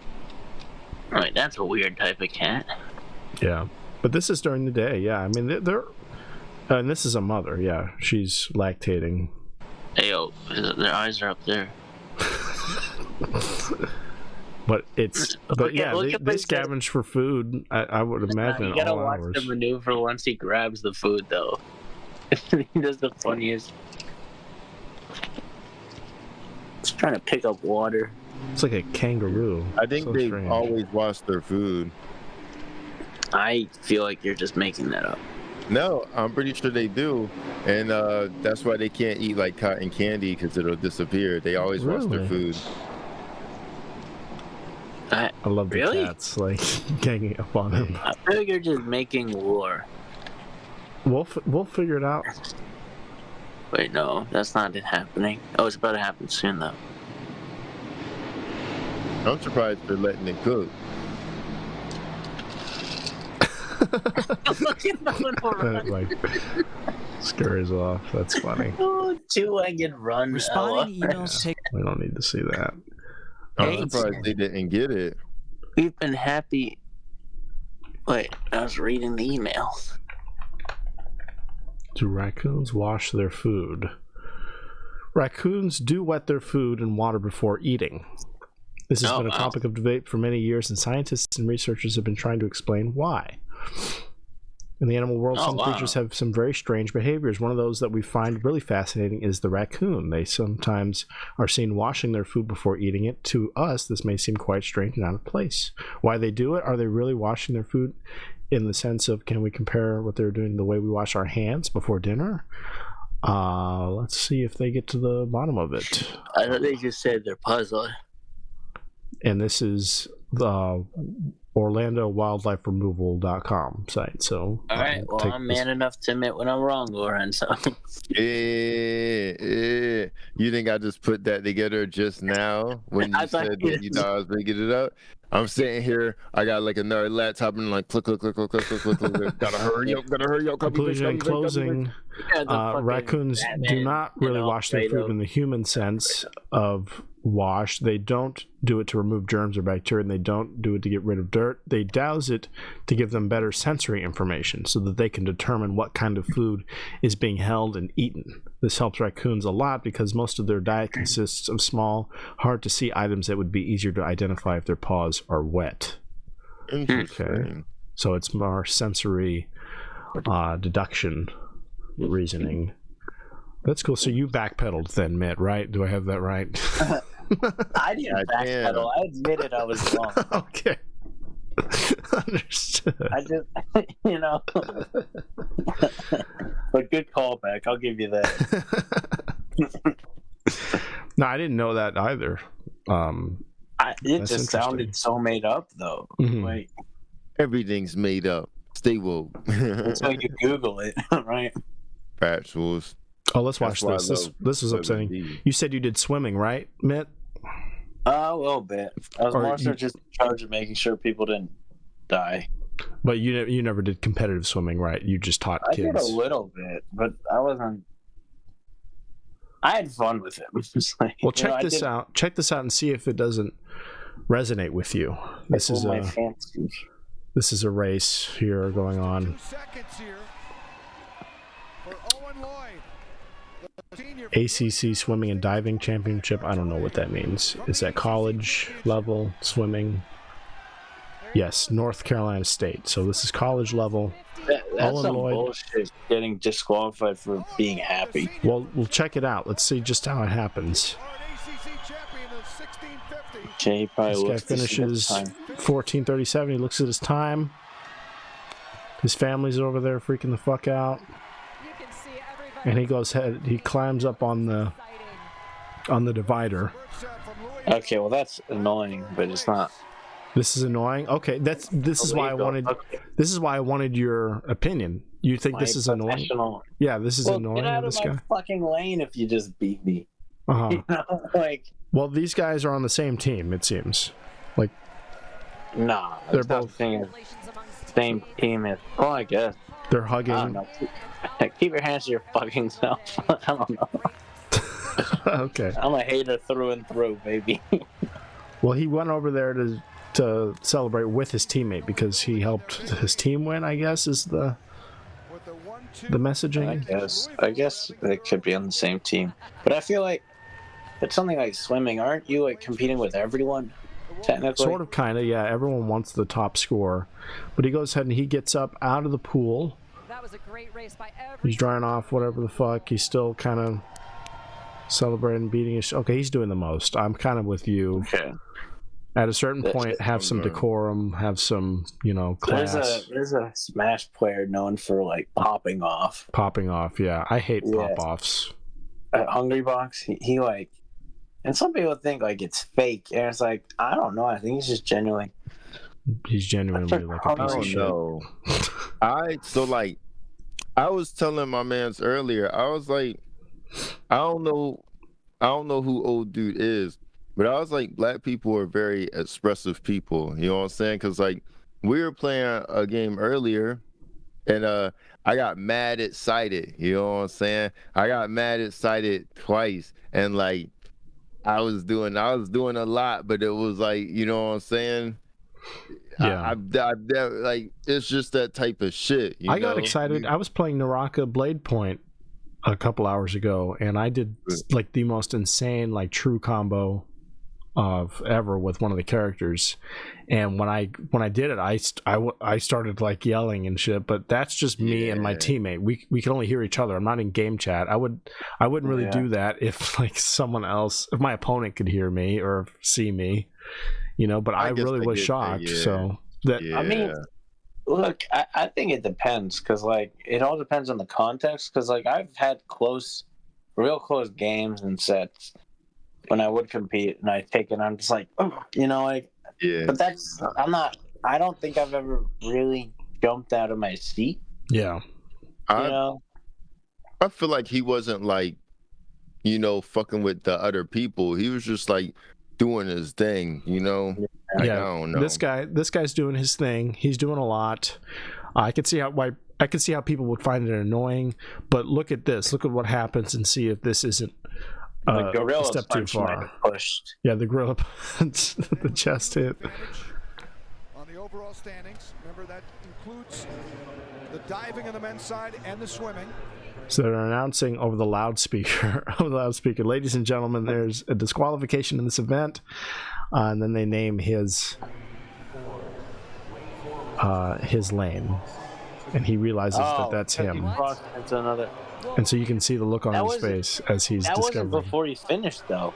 Right, that's a weird type of cat. Yeah. But this is during the day. Yeah. I mean, they're and this is a mother. Yeah. She's lactating. Ayo, their eyes are up there. But it's they scavenge for food. I would imagine You gotta all watch hours. the maneuver once he grabs the food, though. He does the funniest. He's trying to pick up water. It's like a kangaroo. I think So they've strange. always washed their food. I feel like you're just making that up. No, I'm pretty sure they do. And that's why they can't eat like cotton candy because it'll disappear. They always wash their Really? food. I love the Really? cats like ganging up on him. I feel like you're just making lore. We'll figure it out. Wait, no, that's not it happening. Oh, it's about to happen soon, though. I'm surprised they're letting it cook. Like scurries off. That's funny. Oh, two-legged run. Responding to emails take. We don't need to see that. I'm surprised they didn't get it. We've been happy. Wait, I was reading the email. Do raccoons wash their food? Raccoons do wet their food in water before eating. This has been a topic of debate for many years, and scientists and researchers have been trying to explain why. In the animal world, some creatures have some very strange behaviors. One of those that we find really fascinating is the raccoon. They sometimes are seen washing their food before eating it. To us, this may seem quite strange and out of place. Why they do it? Are they really washing their food in the sense of, can we compare what they're doing the way we wash our hands before dinner? Let's see if they get to the bottom of it. I thought they just said they're puzzling. And this is the OrlandoWildliferemoval.com site. So, all right. Well, I'm man enough to admit when I'm wrong, Lorenzo. Yeah. You think I just put that together just now when you said that you thought I was making it up? I'm sitting here. I got like another laptop and like click. Gotta hurry up. Conclusion and closing. Raccoons do not really wash their food in the human sense of wash. They don't do it to remove germs or bacteria, and they don't do it to get rid of dirt. They douse it to give them better sensory information so that they can determine what kind of food is being held and eaten. This helps raccoons a lot because most of their diet consists of small, hard-to-see items that would be easier to identify if their paws are wet. Interesting. Okay. So it's more sensory deduction reasoning. That's cool. So you backpedaled then, Mitt, right? Do I have that right? I didn't backpedal. I admitted I was wrong. Okay. Understood. I just, but good callback. I'll give you that. No, I didn't know that either. It just sounded so made up, though. Mm-hmm. Like everything's made up. Stay woke. until you Google it, right? Factuals. Oh, let's watch this. This was upsetting. You said you did swimming, right, Mitt? A little bit. I was more so just in charge of making sure people didn't die. But you never did competitive swimming, right? You just taught kids. I did a little bit, but I wasn't. I had fun with it. Like, well, check this out. Check this out and see if it doesn't resonate with you. This is a race here going on. ACC Swimming and Diving Championship. I don't know what that means. Is that college level swimming? Yes, North Carolina State. So this is college level. That's some bullshit. Getting disqualified for being happy. Well, we'll check it out. Let's see just how it happens. Jay probably this guy finishes 14:37. He looks at his time. His family's over there freaking the fuck out. And he goes ahead. He climbs up on the divider. Okay, well that's annoying, but it's not. This is annoying. Okay, this is why I wanted. Okay. This is why I wanted your opinion. You think this is annoying? Yeah, this is annoying. Get out of my fucking lane if you just beat me. You know, like. Well, these guys are on the same team. It seems like. Nah, they're both same team as. Well, I guess they're hugging. I don't know. Keep your hands to your fucking self. I don't know. Okay. I'm a hater through and through, baby. Well, he went over there to celebrate with his teammate because he helped his team win, I guess, is the messaging. I guess they could be on the same team. But I feel like it's something like swimming. Aren't you like competing with everyone? Technically? Sort of, kind of, yeah. Everyone wants the top score. But he goes ahead and he gets up out of the pool. That was a great race by he's drying off whatever the fuck. He's still kind of celebrating, beating his... Okay, he's doing the most. I'm kind of with you. Okay. At a certain point, have some decorum, have some, class. There's a Smash player known for, like, popping off. Popping off, yeah. I hate pop-offs. Hungry Box, he like... And some people think, like, it's fake. And it's like, I don't know. I think he's just genuinely... He's genuinely like a piece of shit. No. I was telling my mans earlier, I was like, I don't know who old dude is, but I was like, black people are very expressive people. You know what I'm saying? Because like we were playing a game earlier, and I got mad excited. You know what I'm saying? I got mad excited twice, and like I was doing a lot, but it was like, you know what I'm saying? Yeah. I like it's just that type of shit. I got excited. I was playing Naraka Blade Point a couple hours ago, and I did like the most insane like true combo of ever with one of the characters. And when I did it, I started like yelling and shit. But that's just me and my teammate. We can only hear each other. I'm not in game chat. I wouldn't really do that if like someone else, if my opponent could hear me or see me, you know. But I really was shocked. So that I mean, look, I think it depends, because like it all depends on the context. Because like I've had real close games and sets when I would compete, and I take it, I'm just like, oh, you know, like. Yeah. But I don't think I've ever really jumped out of my seat. Yeah. I feel like he wasn't like, you know, fucking with the other people. He was just like doing his thing, you know? Like, I don't know. This guy's doing his thing. He's doing a lot. I could see how people would find it annoying, but look at this. Look at what happens and see if this isn't the gorilla step too far. Pushed. Yeah, the gorilla punch, the chest hit. On the overall standings, remember that includes the diving on the men's side and the swimming. So they're announcing over the loudspeaker, ladies and gentlemen, there's a disqualification in this event, and then they name his lane, and he realizes that's him. It's another. And so you can see the look on his face as he's discovering. That wasn't before he finished, though.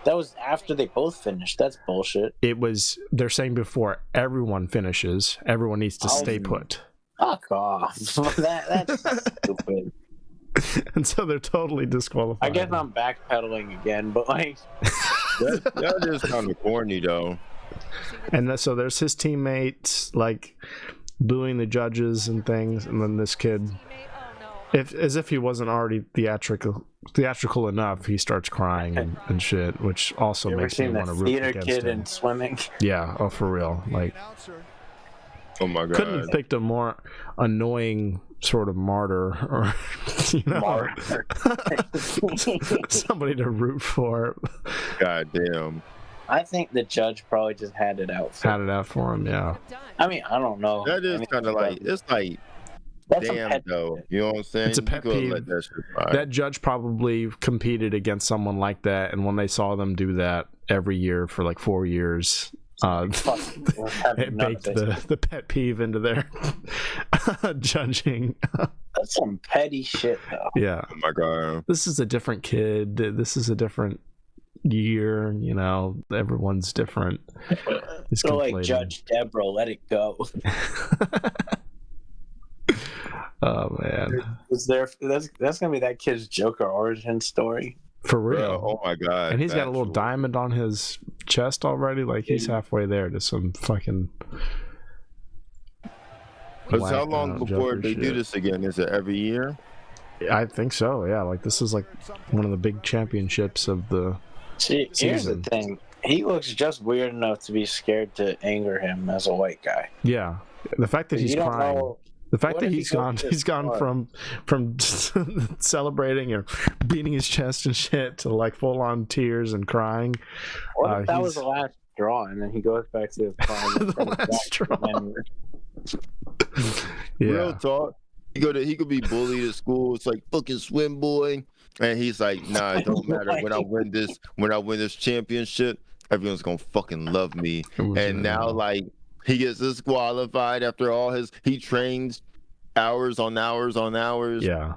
That was after they both finished. That's bullshit. They're saying before everyone finishes, everyone needs to stay put. Fuck off. That's stupid. And so they're totally disqualified. I guess I'm backpedaling again, but like... that is kind of corny, though. And so there's his teammates, like, booing the judges and things, and then this kid... as if he wasn't already theatrical enough, he starts crying and shit, which also makes me want to root against him. Theater kid in swimming. Yeah, for real. Like, oh my god, couldn't have picked a more annoying sort of martyr, or you know, somebody to root for. God damn. I think the judge probably just had it out for him. Yeah. I mean, I don't know. That is kind of like, it's like. That's damn, though. You know what I'm saying? It's a pet peeve. That judge probably competed against someone like that, and when they saw them do that every year for like 4 years, it baked the pet peeve into their judging. That's some petty shit, though. Yeah. Oh my god. This is a different kid. This is a different year. You know, everyone's different. So like Judge Deborah, let it go. Oh man, that's gonna be that kid's Joker origin story for real. Oh my god! And he's got a little diamond on his chest already. Like he's halfway there to some fucking. But how long before they do this again? Is it every year? I think so. Yeah, like this is like one of the big championships of the. See, here's the thing. He looks just weird enough to be scared to anger him as a white guy. Yeah, the fact that he's crying. The fact that he's gone from celebrating or beating his chest and shit to like full on tears and crying. What if that was the last straw, and then he goes back to his crying? The last straw. Yeah. Real talk. He could be bullied at school. It's like fucking swim boy, and he's like, nah, it don't matter. When I win this championship, everyone's gonna fucking love me. And now like. He gets disqualified after he trains hours on hours on hours. Yeah.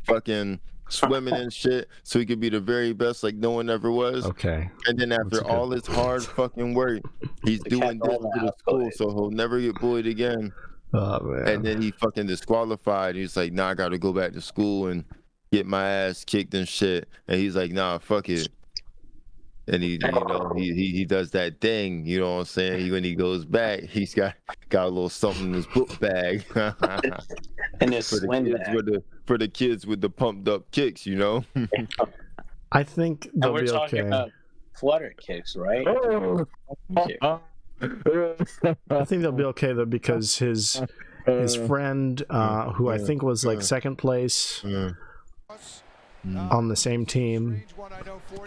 Fucking swimming and shit, so he could be the very best like no one ever was. Okay. And then after all his hard fucking work, he's doing this to the school, so he'll never get bullied again. Oh man. And then he fucking disqualified. He's like, nah, I gotta go back to school and get my ass kicked and shit. And he's like, nah, fuck it. and he does that thing. You know what I'm saying? When he goes back, he's got a little something in his book bag. And his swim bag. For the kids with the pumped up kicks, you know. I think they'll we're be talking okay. about flutter kicks, right? I think they'll be okay though, because his friend, who I think was like second place on the same team.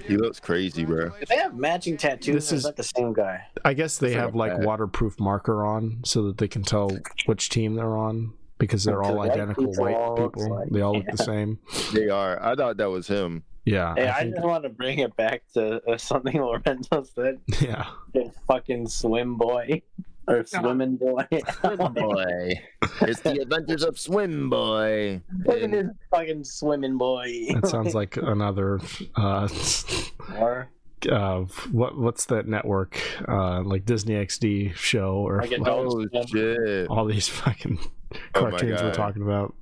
He looks crazy, bro. Do they have matching tattoos? This is that the same guy? I guess they have like bad. waterproof marker on so that they can tell which team they're on, because they're all White identical people white all look people. like- They all look the same. They are. I thought that was him. Yeah. Hey, I think- just want to bring it back to something Lorenzo said. yeah. The fucking swim boy. Or swimming boy. Boy, it's the adventures of Swim Boy. Look at this fucking swimming boy. That sounds like another Or what's that network, like Disney XD show, or like a Oh dog. shit! all these fucking Oh my cartoons we're God. talking about.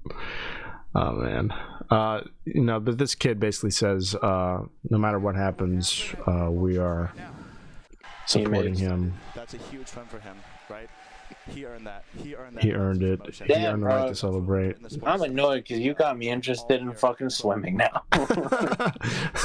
Oh man. But this kid basically says, no matter what happens, we are supporting him. That's a huge fun for him, right? He earned that. He earned it. promotion. He Damn, earned the right bro. to celebrate. In the sports I'm annoyed because you got me interested in fucking swimming now.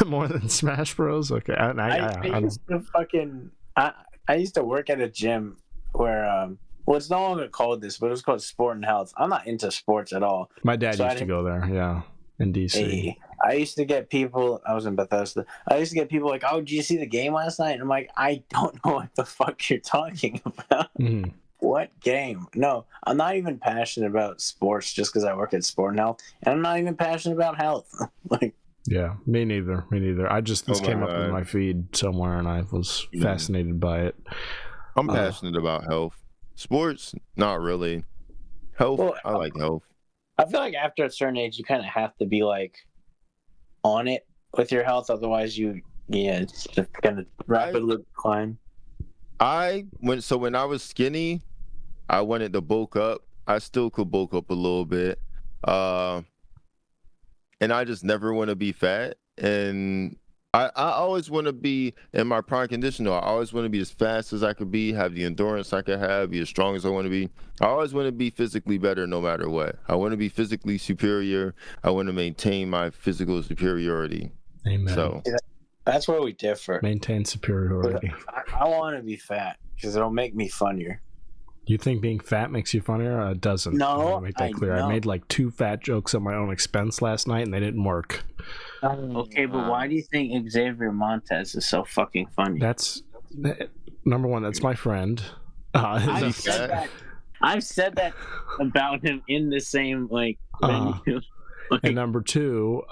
More than Smash Bros. Okay, I used to fucking. I used to work at a gym where well, it's no longer called this, but it was called Sport and Health. I'm not into sports at all. my dad So I used to go there. Yeah, in DC. Hey, I used to get people. I was in Bethesda. I used to get people like, "Oh, did you see the game last night?" And I'm like, "I don't know what the fuck you're talking about. Mhm. What game?" No, I'm not even passionate about sports just because I work at Sport and Health, and I'm not even passionate about health. Like, Yeah, me neither. I just this Oh my came up in God. my feed somewhere, and I was fascinated by it. I'm passionate about health. Sports, not really. Health, Well, I like health. I feel like after a certain age, you kind of have to be like on it with your health, otherwise it's just gonna rapidly decline. When I was skinny, I wanted to bulk up. I still could bulk up a little bit. And I just never want to be fat. And I always want to be in my prime condition, though. I always want to be as fast as I could be, have the endurance I could have, be as strong as I want to be. I always want to be physically better no matter what. I want to be physically superior. I want to maintain my physical superiority. Amen. So That's where we differ. Maintain superiority. I want to be fat because it'll make me funnier. You think being fat makes you funnier? It doesn't. No, Let me make that clear. know. I made like 2 fat jokes at my own expense last night, and they didn't work. Okay, but why do you think Xavier Montez is so fucking funny? That's number one. That's my friend. I've said that about him in the same venue. And number 2,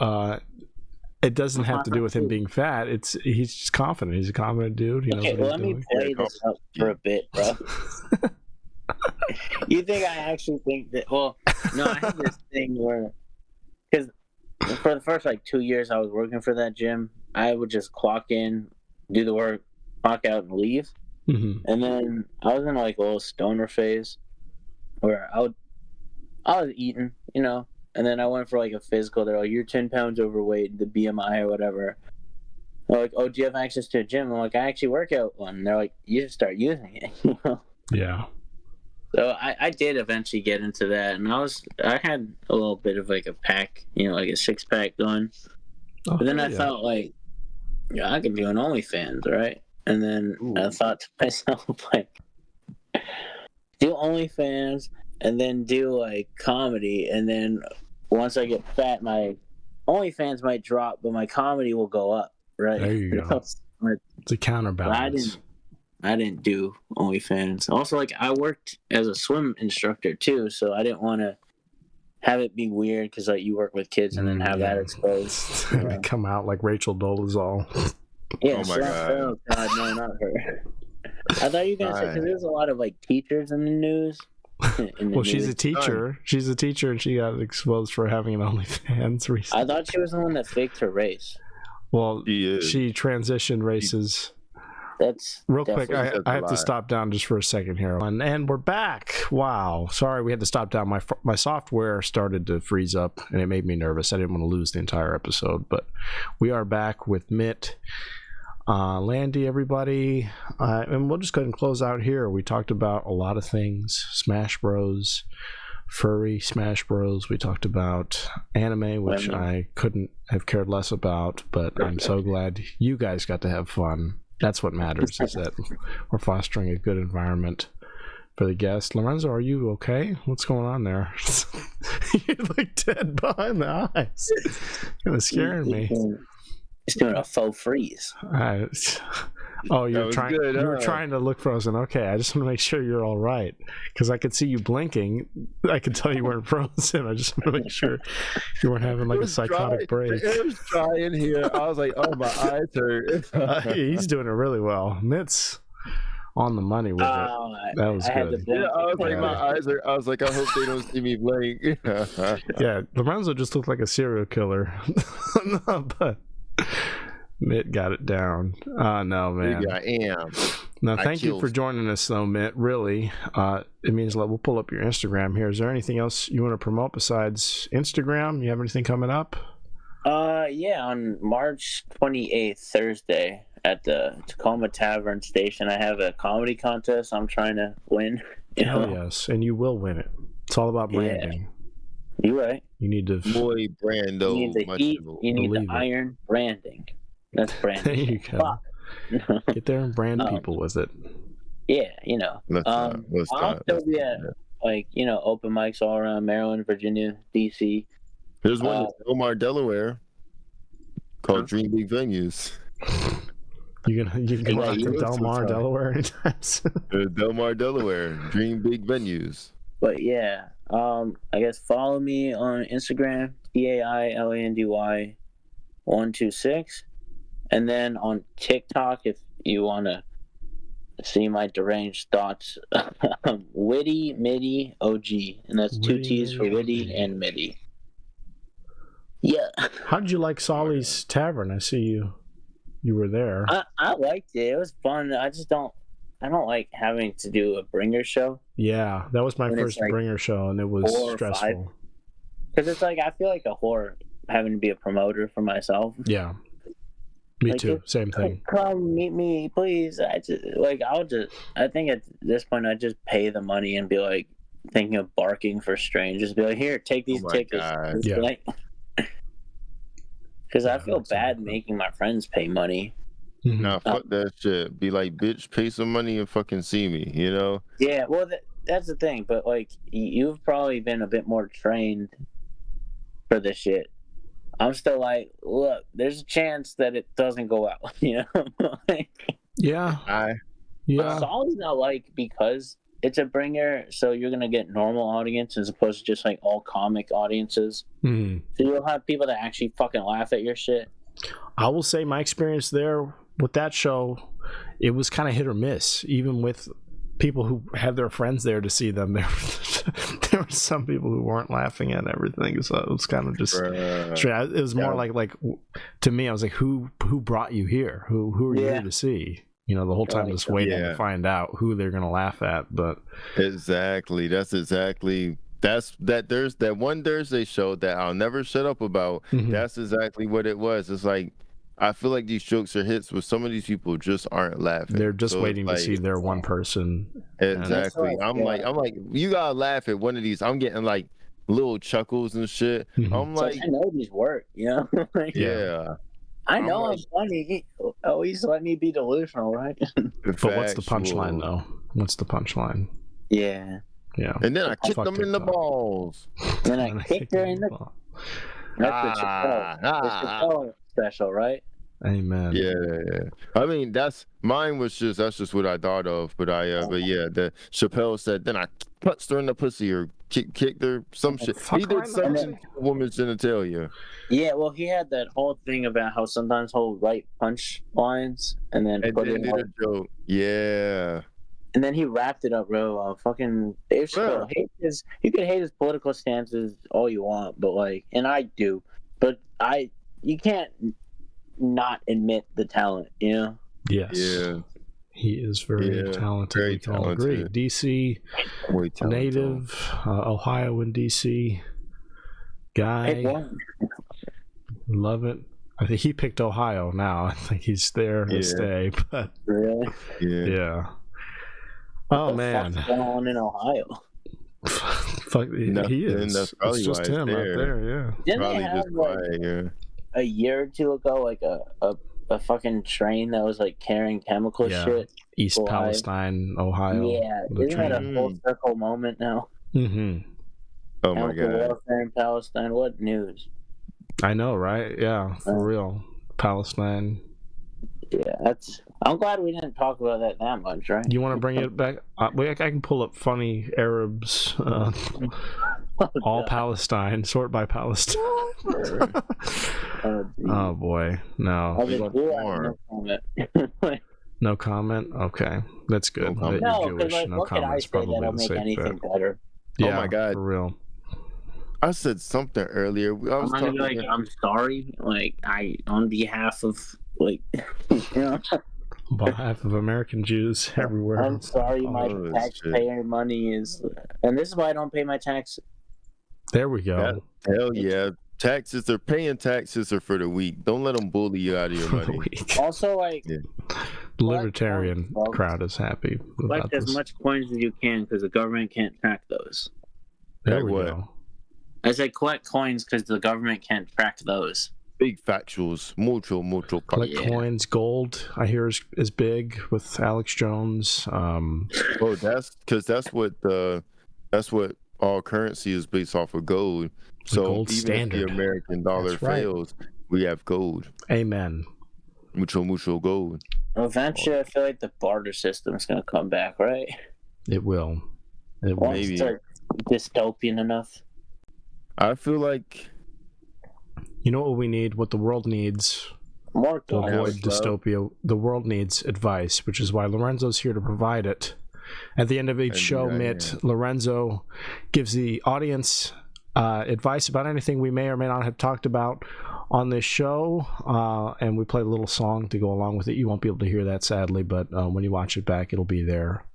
it doesn't have to do with him being fat. He's just confident. He's a confident dude. He knows Okay, what well, he's let me doing. play this up for a bit, bro. You think I actually think that? Well, no, I had this thing where, because for the first 2 years I was working for that gym, I would just clock in, do the work, clock out, and leave. Mhm. And then I was in a little stoner phase where I was eating, and then I went for a physical. They're like, "You're 10 pounds overweight," the BMI or whatever. They're like, "Oh, do you have access to a gym?" I'm like, "I actually work out one." And they're like, "You should start using it." Yeah. So I did eventually get into that, and I had a little bit of a pack, a 6-pack going. Oh, But then I yeah. thought I can do an OnlyFans, right? And then I thought to myself do OnlyFans and then do comedy, and then once I get fat, my OnlyFans might drop, but my comedy will go up, right? There you go. It's a counterbalance. I didn't do OnlyFans. Also, I worked as a swim instructor too, so I didn't want to have it be weird because you work with kids and then have that exposed. They come out like Rachel Dolezal. Yeah, Oh my so- God. oh God, no, not her. I thought you were gonna say because there's a lot of teachers in the news. Well, she's a teacher. She's a teacher, and she got exposed for having an OnlyFans recently. I thought she was the one that faked her race. Well, She is. she transitioned races. That's Real quick, definitely- I have to stop down just for a second here. And we're back. Wow. Sorry, we had to stop down. My software started to freeze up, and it made me nervous. I didn't want to lose the entire episode, but we are back with Mit. Landy, everybody. And we'll just go ahead and close out here. We talked about a lot of things. Smash Bros. Furry Smash Bros. We talked about anime, which I couldn't have cared less about, but I'm so glad you guys got to have fun. That's what matters, is that we're fostering a good environment for the guests. Lorenzo, are you okay? What's going on there? You look dead behind the eyes. Kind of scaring me. He's doing a faux freeze. Oh, you're trying. Good, you were trying to look frozen. Okay, I just want to make sure you're all right, because I could see you blinking. I could tell you weren't frozen. I just want to make sure you weren't having like a psychotic break. It was trying here. I was like, oh, my eyes hurt. He's doing it really well. Mitt's on the money with it. That was good. Yeah, I was like, my eyes are. I was like, I hope they don't see me blink. Yeah, Lorenzo just looked like a serial killer. No, but Mitt got it down. No, man. Yeah, I am. No, thank you for joining us, though, Mitt. Really, it means we'll pull up your Instagram here. Is there anything else you want to promote besides Instagram? You have anything coming up? Yeah, on March 28th, Thursday, at the Tacoma Tavern Station, I have a comedy contest I'm trying to win. Oh, yes, and you will win it. It's all about branding. Yeah. You're right. You need to... Boy, Brando. You need the heat, you need the iron branding. That's branding. There you go. Get there and brand people with it. Yeah, you know. I'll still be at, like, you know, open mics all around Maryland, Virginia, DC. There's one in Omar, Delaware, called Dream Big Venues. You can go out to Delmar, Delaware anytime soon. Delmar, Delaware, Dream Big Venues. But yeah, I guess follow me on Instagram, TAILANDY126, and then on TikTok if you want to see my deranged thoughts, Witty Middy OG, and that's two T's for Witty and Middy. Yeah. How did you like Solly's Tavern? I see you were there. I liked it. It was fun. I don't like having to do a bringer show. Yeah, that was my first bringer show, and it was stressful. Because it's like, I feel like a whore having to be a promoter for myself. Yeah. Me too. Same thing. Come meet me, please. I think at this point I'd just pay the money and be like thinking of barking for strangers. Be like, here, take these tickets. Yeah. Because I feel bad making my friends pay money. Nah, fuck that shit. Be like, bitch, pay some money and fucking see me, you know? Yeah, well, that's the thing. But, like, you've probably been a bit more trained for this shit. I'm still like, look, there's a chance that it doesn't go out, you know? Yeah. But Solid's not like, because it's a bringer, so you're going to get normal audience as opposed to just, like, all comic audiences. Mm-hmm. So you'll have people that actually fucking laugh at your shit. I will say my experience there with that show, it was kind of hit or miss. Even with people who had their friends there to see them, there were some people who weren't laughing at everything. So it was kind of just straight. It was more like to me, I was like, who brought you here? Who are you here to see? You know, the whole time just waiting to find out who they're gonna laugh at. But there's that there's that one Thursday show that I'll never shut up about. Mm-hmm. That's exactly what it was. It's like, I feel like these jokes are hits, but some of these people just aren't laughing. They're just waiting to see their one person. Exactly. I'm like, you gotta laugh at one of these. I'm getting like little chuckles and shit. Mm-hmm. I'm like, I know these work, you know? Yeah. I know I'm funny. Always let me be delusional, right? But what's the punchline, though? What's the punchline? Yeah. Yeah. And then I kicked them in the balls. Then I kicked her in the ball. That's the Chappelle special, right? Amen. Yeah. I mean, that's just what I thought of. But the Chappelle said, then I punched her in the pussy or kicked her, some shit. He did something to a woman's genitalia. Yeah, well, he had that whole thing about how sometimes he'll write punch lines and then put it in a joke. Yeah. And then he wrapped it up real fucking Dave Chappelle. You can hate his political stances all you want, but like, and I do, but you can't not admit the talent, you know? Yes. Yeah. He is very talented. Very we can all agree. DC native, Ohio and DC guy. Love it. I think he picked Ohio now. I think he's there to stay. But Really? yeah. Oh man. What's going on in Ohio? Fuck, he is. That's It's just him out there. Yeah. Didn't Probably they have just why, a year or two ago like a fucking train that was like carrying chemical shit? East Palestine, Ohio. Yeah, isn't that a full circle moment now? Mm-hmm. Oh my Chemical god. warfare in Palestine. What news? I know, right? Yeah, for real. Palestine. Yeah, I'm glad we didn't talk about that much, right? You want to bring it back? I can pull up funny Arabs. All Palestine, sort by Palestine. Oh boy, no. No comment. No comment. Okay, that's good. No That No, you're because Jewish. like, No what could I comments. say Probably that'll the make safe anything bet. better? Yeah, my God. for real. I said something earlier. I I'm was not gonna be talking. like, I'm sorry, like on behalf of like, you know, On behalf of American Jews everywhere. I'm sorry, my Oh, taxpayer money is, and this is why I don't pay my taxes. There we go. Hell yeah. Taxes are paying taxes are for the weak. Don't let them bully you out of your money. Weak. Also, like, Libertarian Collect- crowd is happy about collect as this. much coins as you can because the government can't track those. There Like we what? go. I said collect coins because the government can't track those. Big factuals. Mucho. Collect Yeah. coins. Gold, I hear, is big with Alex Jones. Oh, that's because that's what all currency is based off of gold. So gold even standard. if the American dollar That's right. fails, we have gold. Amen. Mucho gold. Eventually, I feel like the barter system is gonna come back, right? It will. It will. Once Maybe. it's like dystopian enough. I feel like You know what we need? What the world needs More to guns. avoid dystopia. The world needs advice, which is why Lorenzo's here to provide it. At the end of each show, Mitt, Lorenzo gives the audience advice about anything we may or may not have talked about on this show, and we play a little song to go along with it. You won't be able to hear that, sadly, but when you watch it back, it'll be there.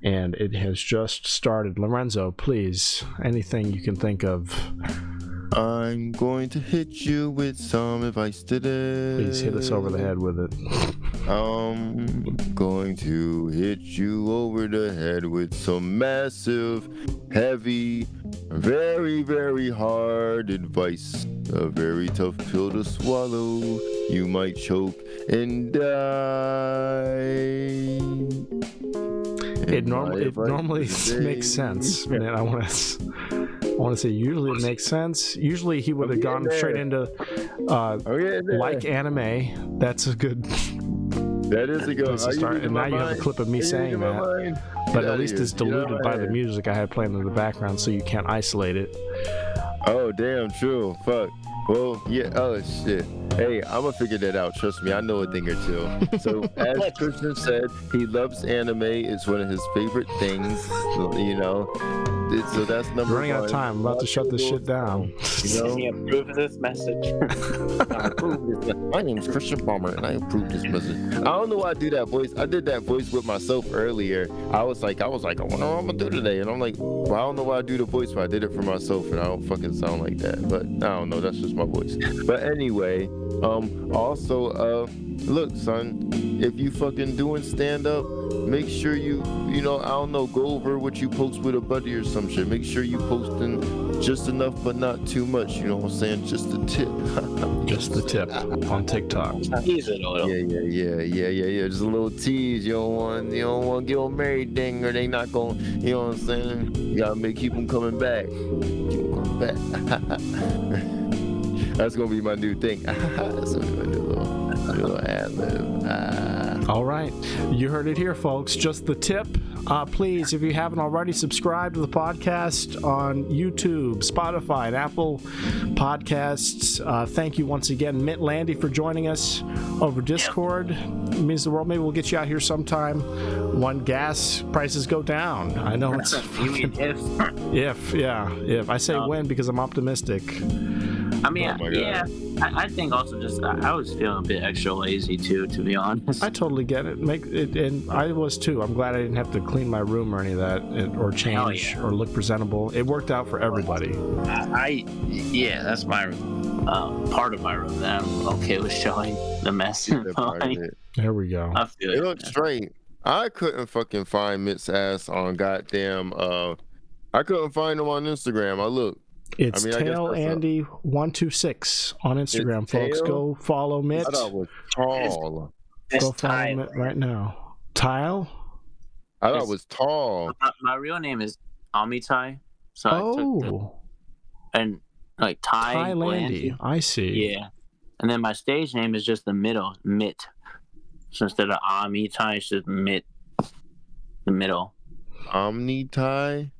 And it has just started. Lorenzo, please, anything you can think of. I'm going to hit you with some advice today. Please hit us over the head with it. I'm going to hit you over the head with some massive, heavy, very, very hard advice. A very tough pill to swallow. You might choke and die. It normally makes sense. And I want to say usually it makes sense. Usually he would have gone straight into like anime. That's a good. That is a good place to start. And now you have a clip of me saying that. But at least it's diluted by the music I had playing in the background, so you can't isolate it. Oh damn, true. Fuck. Well, yeah. Oh shit. Hey, I'm gonna figure that out. Trust me, I know a thing or two. So, as Christian said, he loves anime. It's one of his favorite things. You know. So that's number Running out of time. I'm about to shut this shit down. You know. He approved this message. My name is Christian Palmer, and I approve this message. I don't know why I do that voice. I did that voice with myself earlier. I was like, I wonder what I'm gonna do today, and I'm like, well, I don't know why I do the voice, but I did it for myself, and I don't fucking sound like that. But I don't know. That's just my voice. But anyway, also, look, son, if you fucking doing stand up, make sure you know, I don't know, go over what you post with a buddy or some shit. Make sure you posting just enough, but not too much. You know what I'm saying? Just a tip. Just the tip on TikTok. Tease it a little. Yeah. Just a little tease. You don't want to get them married thing, or they not going. You know what I'm saying? You gotta keep them coming back. Keep them coming back. That's gonna be my new thing. That's gonna be my new little ad-lib. All right. You heard it here, folks. Just the tip. Please, if you haven't already, subscribe to the podcast on YouTube, Spotify, and Apple Podcasts. Thank you once again, Mit Landy, for joining us over Discord. It means the world. Maybe we'll get you out here sometime when gas prices go down. I know it's You mean if. I say when because I'm optimistic. I mean, Oh my yeah. I think also just I was feeling a bit extra lazy too, to be honest. I totally get it. And I was too. I'm glad I didn't have to clean my room or any of that, or change or look presentable. It worked out for everybody. Yeah, that's my part of my room that I'm okay with showing the mess. There we go. I feel It looks straight. I couldn't fucking find Mit's ass on goddamn. I couldn't find him on Instagram. I looked. It's I guess Tail that's Andy 126 on Instagram, It's folks. Tail? Go follow Mit. I thought it was tall. Go follow Mit right now. Tile? I thought it was tall. My real name is Amitai. So I took and like Ty Landy. I see. Yeah. And then my stage name is just the middle, Mit. So instead of Amitai, it's just Mit, the middle. Omnitai?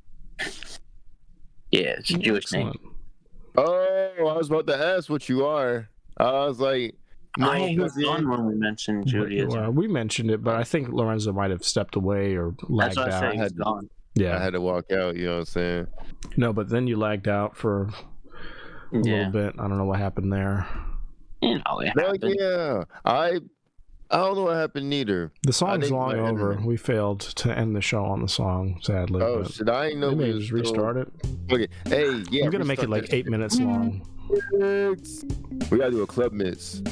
Yeah, it's a Jewish name. Oh, I was about to ask what you are. I was like, no, He was on when we mentioned Judaism. We mentioned it, but I think Lorenzo might have stepped away or lagged That's why I out. said he's gone. Yeah. I had to walk out, you know what I'm saying? No, but then you lagged out for a little bit. I don't know what happened there. You know, it Well, happened. yeah. I don't know what happened neither. The song's think long my over. internet- We failed to end the show on the song, sadly. Oh, but shit. I ain't know maybe we just was restart it. Okay. Hey, yeah. I'm going to make it like 8 minutes long. We got to do a club mix.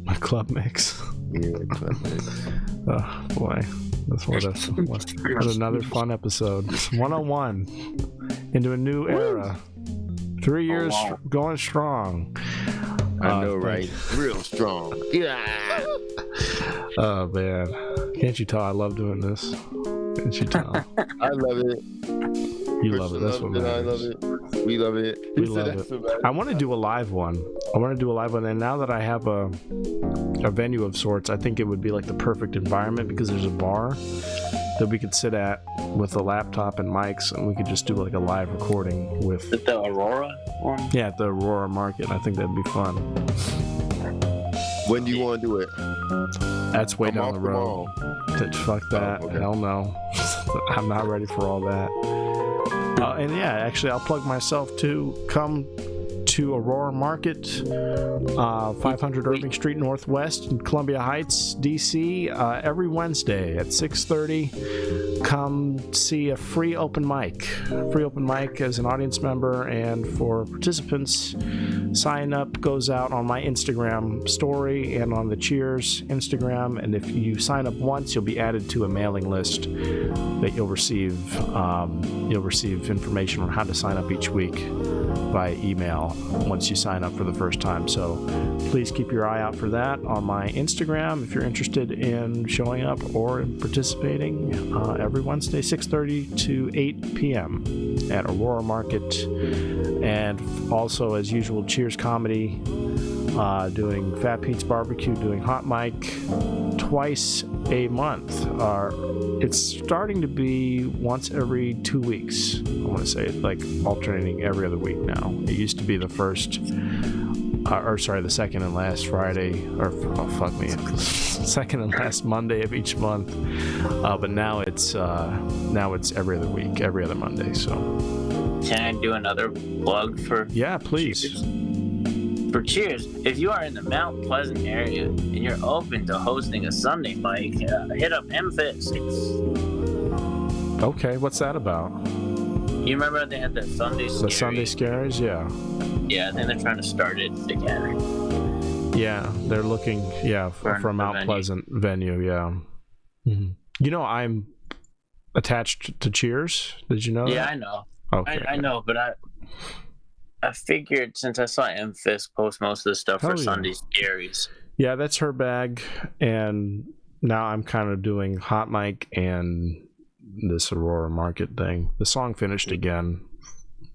A club mix. Yeah, club mix. Oh, boy. That's what another fun episode. 101. Into a new era. 3 years going strong. I know, right? Real strong. Yeah. Oh, man. Can't you tell I love doing this? Can't you tell? I love it. You love it. That's what I matters. love it. We love it. We love it. I want to do a live one. And now that I have a venue of sorts, I think it would be like the perfect environment because there's a bar that we could sit at with a laptop and mics, and we could just do like a live recording with The Aurora one? Yeah, at the Aurora Market. I think that'd be fun. When do you want to do it? That's way I'm down off the the road. Fuck that. okay. Hell no. I'm not ready for all that. And yeah, actually, I'll plug myself too. Come to Aurora Market, 500 Irving Street Northwest in Columbia Heights, DC, every Wednesday at 6:30. Come see a free open mic. Free open mic as an audience member, and for participants, sign up goes out on my Instagram story and on the Cheers Instagram. And if you sign up once, you'll be added to a mailing list that you'll receive. You'll receive information on how to sign up each week by email once you sign up for the first time. So please keep your eye out for that on my Instagram if you're interested in showing up or in participating every Wednesday, 6:30 to 8 p.m. at Aurora Market. And also, as usual, Cheers Comedy, doing Fat Pete's Barbecue, doing Hot Mic twice a month. It's starting to be once every 2 weeks. I want to say like alternating every other week now. It used to be the second and last Friday, second and last Monday of each month. But now it's every other week, every other Monday. So Can I do another plug for? Yeah, please. Cheers? For Cheers, if you are in the Mount Pleasant area and you're open to hosting a Sunday mic, hit up MFIS. Okay, what's that about? You remember they had the Sunday Scaries? The Sunday Scaries, yeah. Yeah, I think they're trying to start it again. Yeah, they're looking, for Mount Pleasant venue, yeah. Mm-hmm. You know, I'm attached to Cheers. Did you know that? Yeah, I know. Okay. I know, but I figured since I saw MFIS post most of the stuff for Sunday Scaries. Yeah, that's her bag, and now I'm kind of doing Hot Mic and this Aurora Market thing. The song finished again.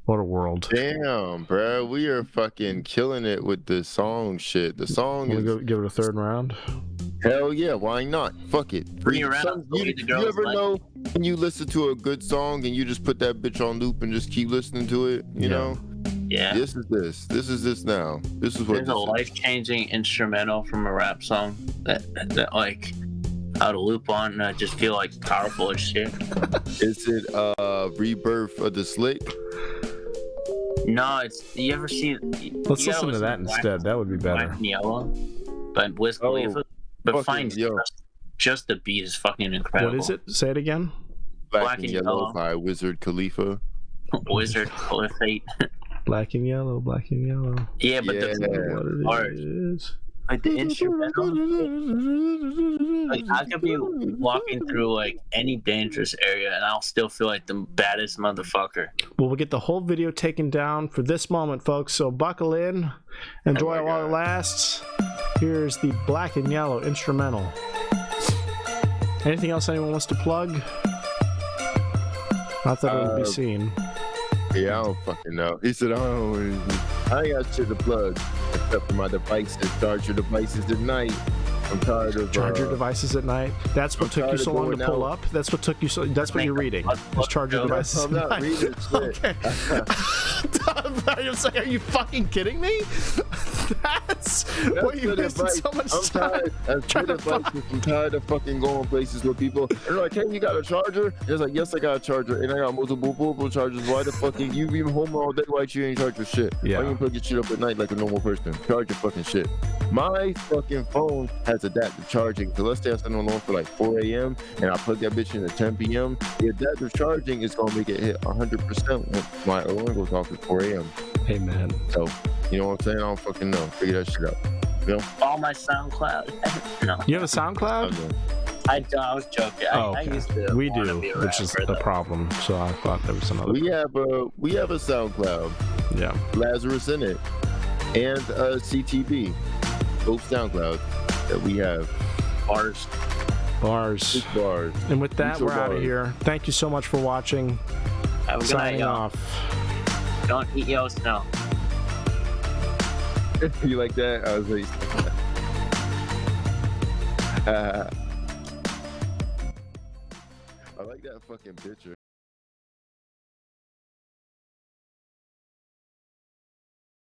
What a world. Damn, bro. We are fucking killing it with the song shit. The song is... Go give it a third round? Hell yeah, why not? Fuck it. You ever know when you listen to a good song and you just put that bitch on loop and just keep listening to it, you know? Yeah. This is this now. This is what There's a life-changing instrumental from a rap song that like out of loop on, and I just feel like powerful as shit. Is it Rebirth of the Slick? No, it's you ever see? Let's listen to that instead. That would be better. Black and Yellow, but Wiz Khalifa. But find just the beat is fucking incredible. What is it? Say it again. Black and Yellow by Wizard Khalifa. Wizard Caliphate. Black and yellow, black and yellow. Yeah, but Yeah. What the it part, is. like the instrumental, like I could be walking through like any dangerous area and I'll still feel like the baddest motherfucker. Well, we'll get the whole video taken down for this moment, folks. So buckle in, enjoy it while it lasts. Here's the black and yellow instrumental. Anything else anyone wants to plug? Not that it will be seen. Yeah, I don't fucking know. He said, I ain't got shit to plug except for my devices. Charge your devices at night. I'm tired of Charge your devices at night. That's what took you so long to pull up. That's what took you so. That's what you're reading. Just charge your devices. I'm not reading shit. Okay. I'm saying, are you fucking kidding me? That's what you wasted so much time. I'm tired of fucking going places where people are like, hey, you got a charger? And it's like, yes, I got a charger, and I got multiple chargers. Why the fuck you be home all day? Why you ain't charge your shit? Yeah. Why you plug your shit up at night like a normal person? Charge your fucking shit. My fucking phone has adaptive charging. So let's say I stand on for like 4 a.m. and I plug that bitch in at 10 p.m. The adaptive charging is gonna make it hit 100% when my alarm goes off at 4 a.m. Hey man. So you know what I'm saying? I don't fucking know. Figure that shit out. You know? All my SoundCloud. No. You have a SoundCloud? I was joking. I used to. We wanna do, be a which is rapper, the problem. So I thought there was another. We have a SoundCloud. Yeah. Lazarus in it, and CTB, both SoundCloud that we have. Bars. Bars. Bars. And with that, Mutual we're out of bars. here. Thank you so much for watching. Have a good night, Signing y'all. off. Don't eat your snow. You like that? I was like, I like that fucking picture.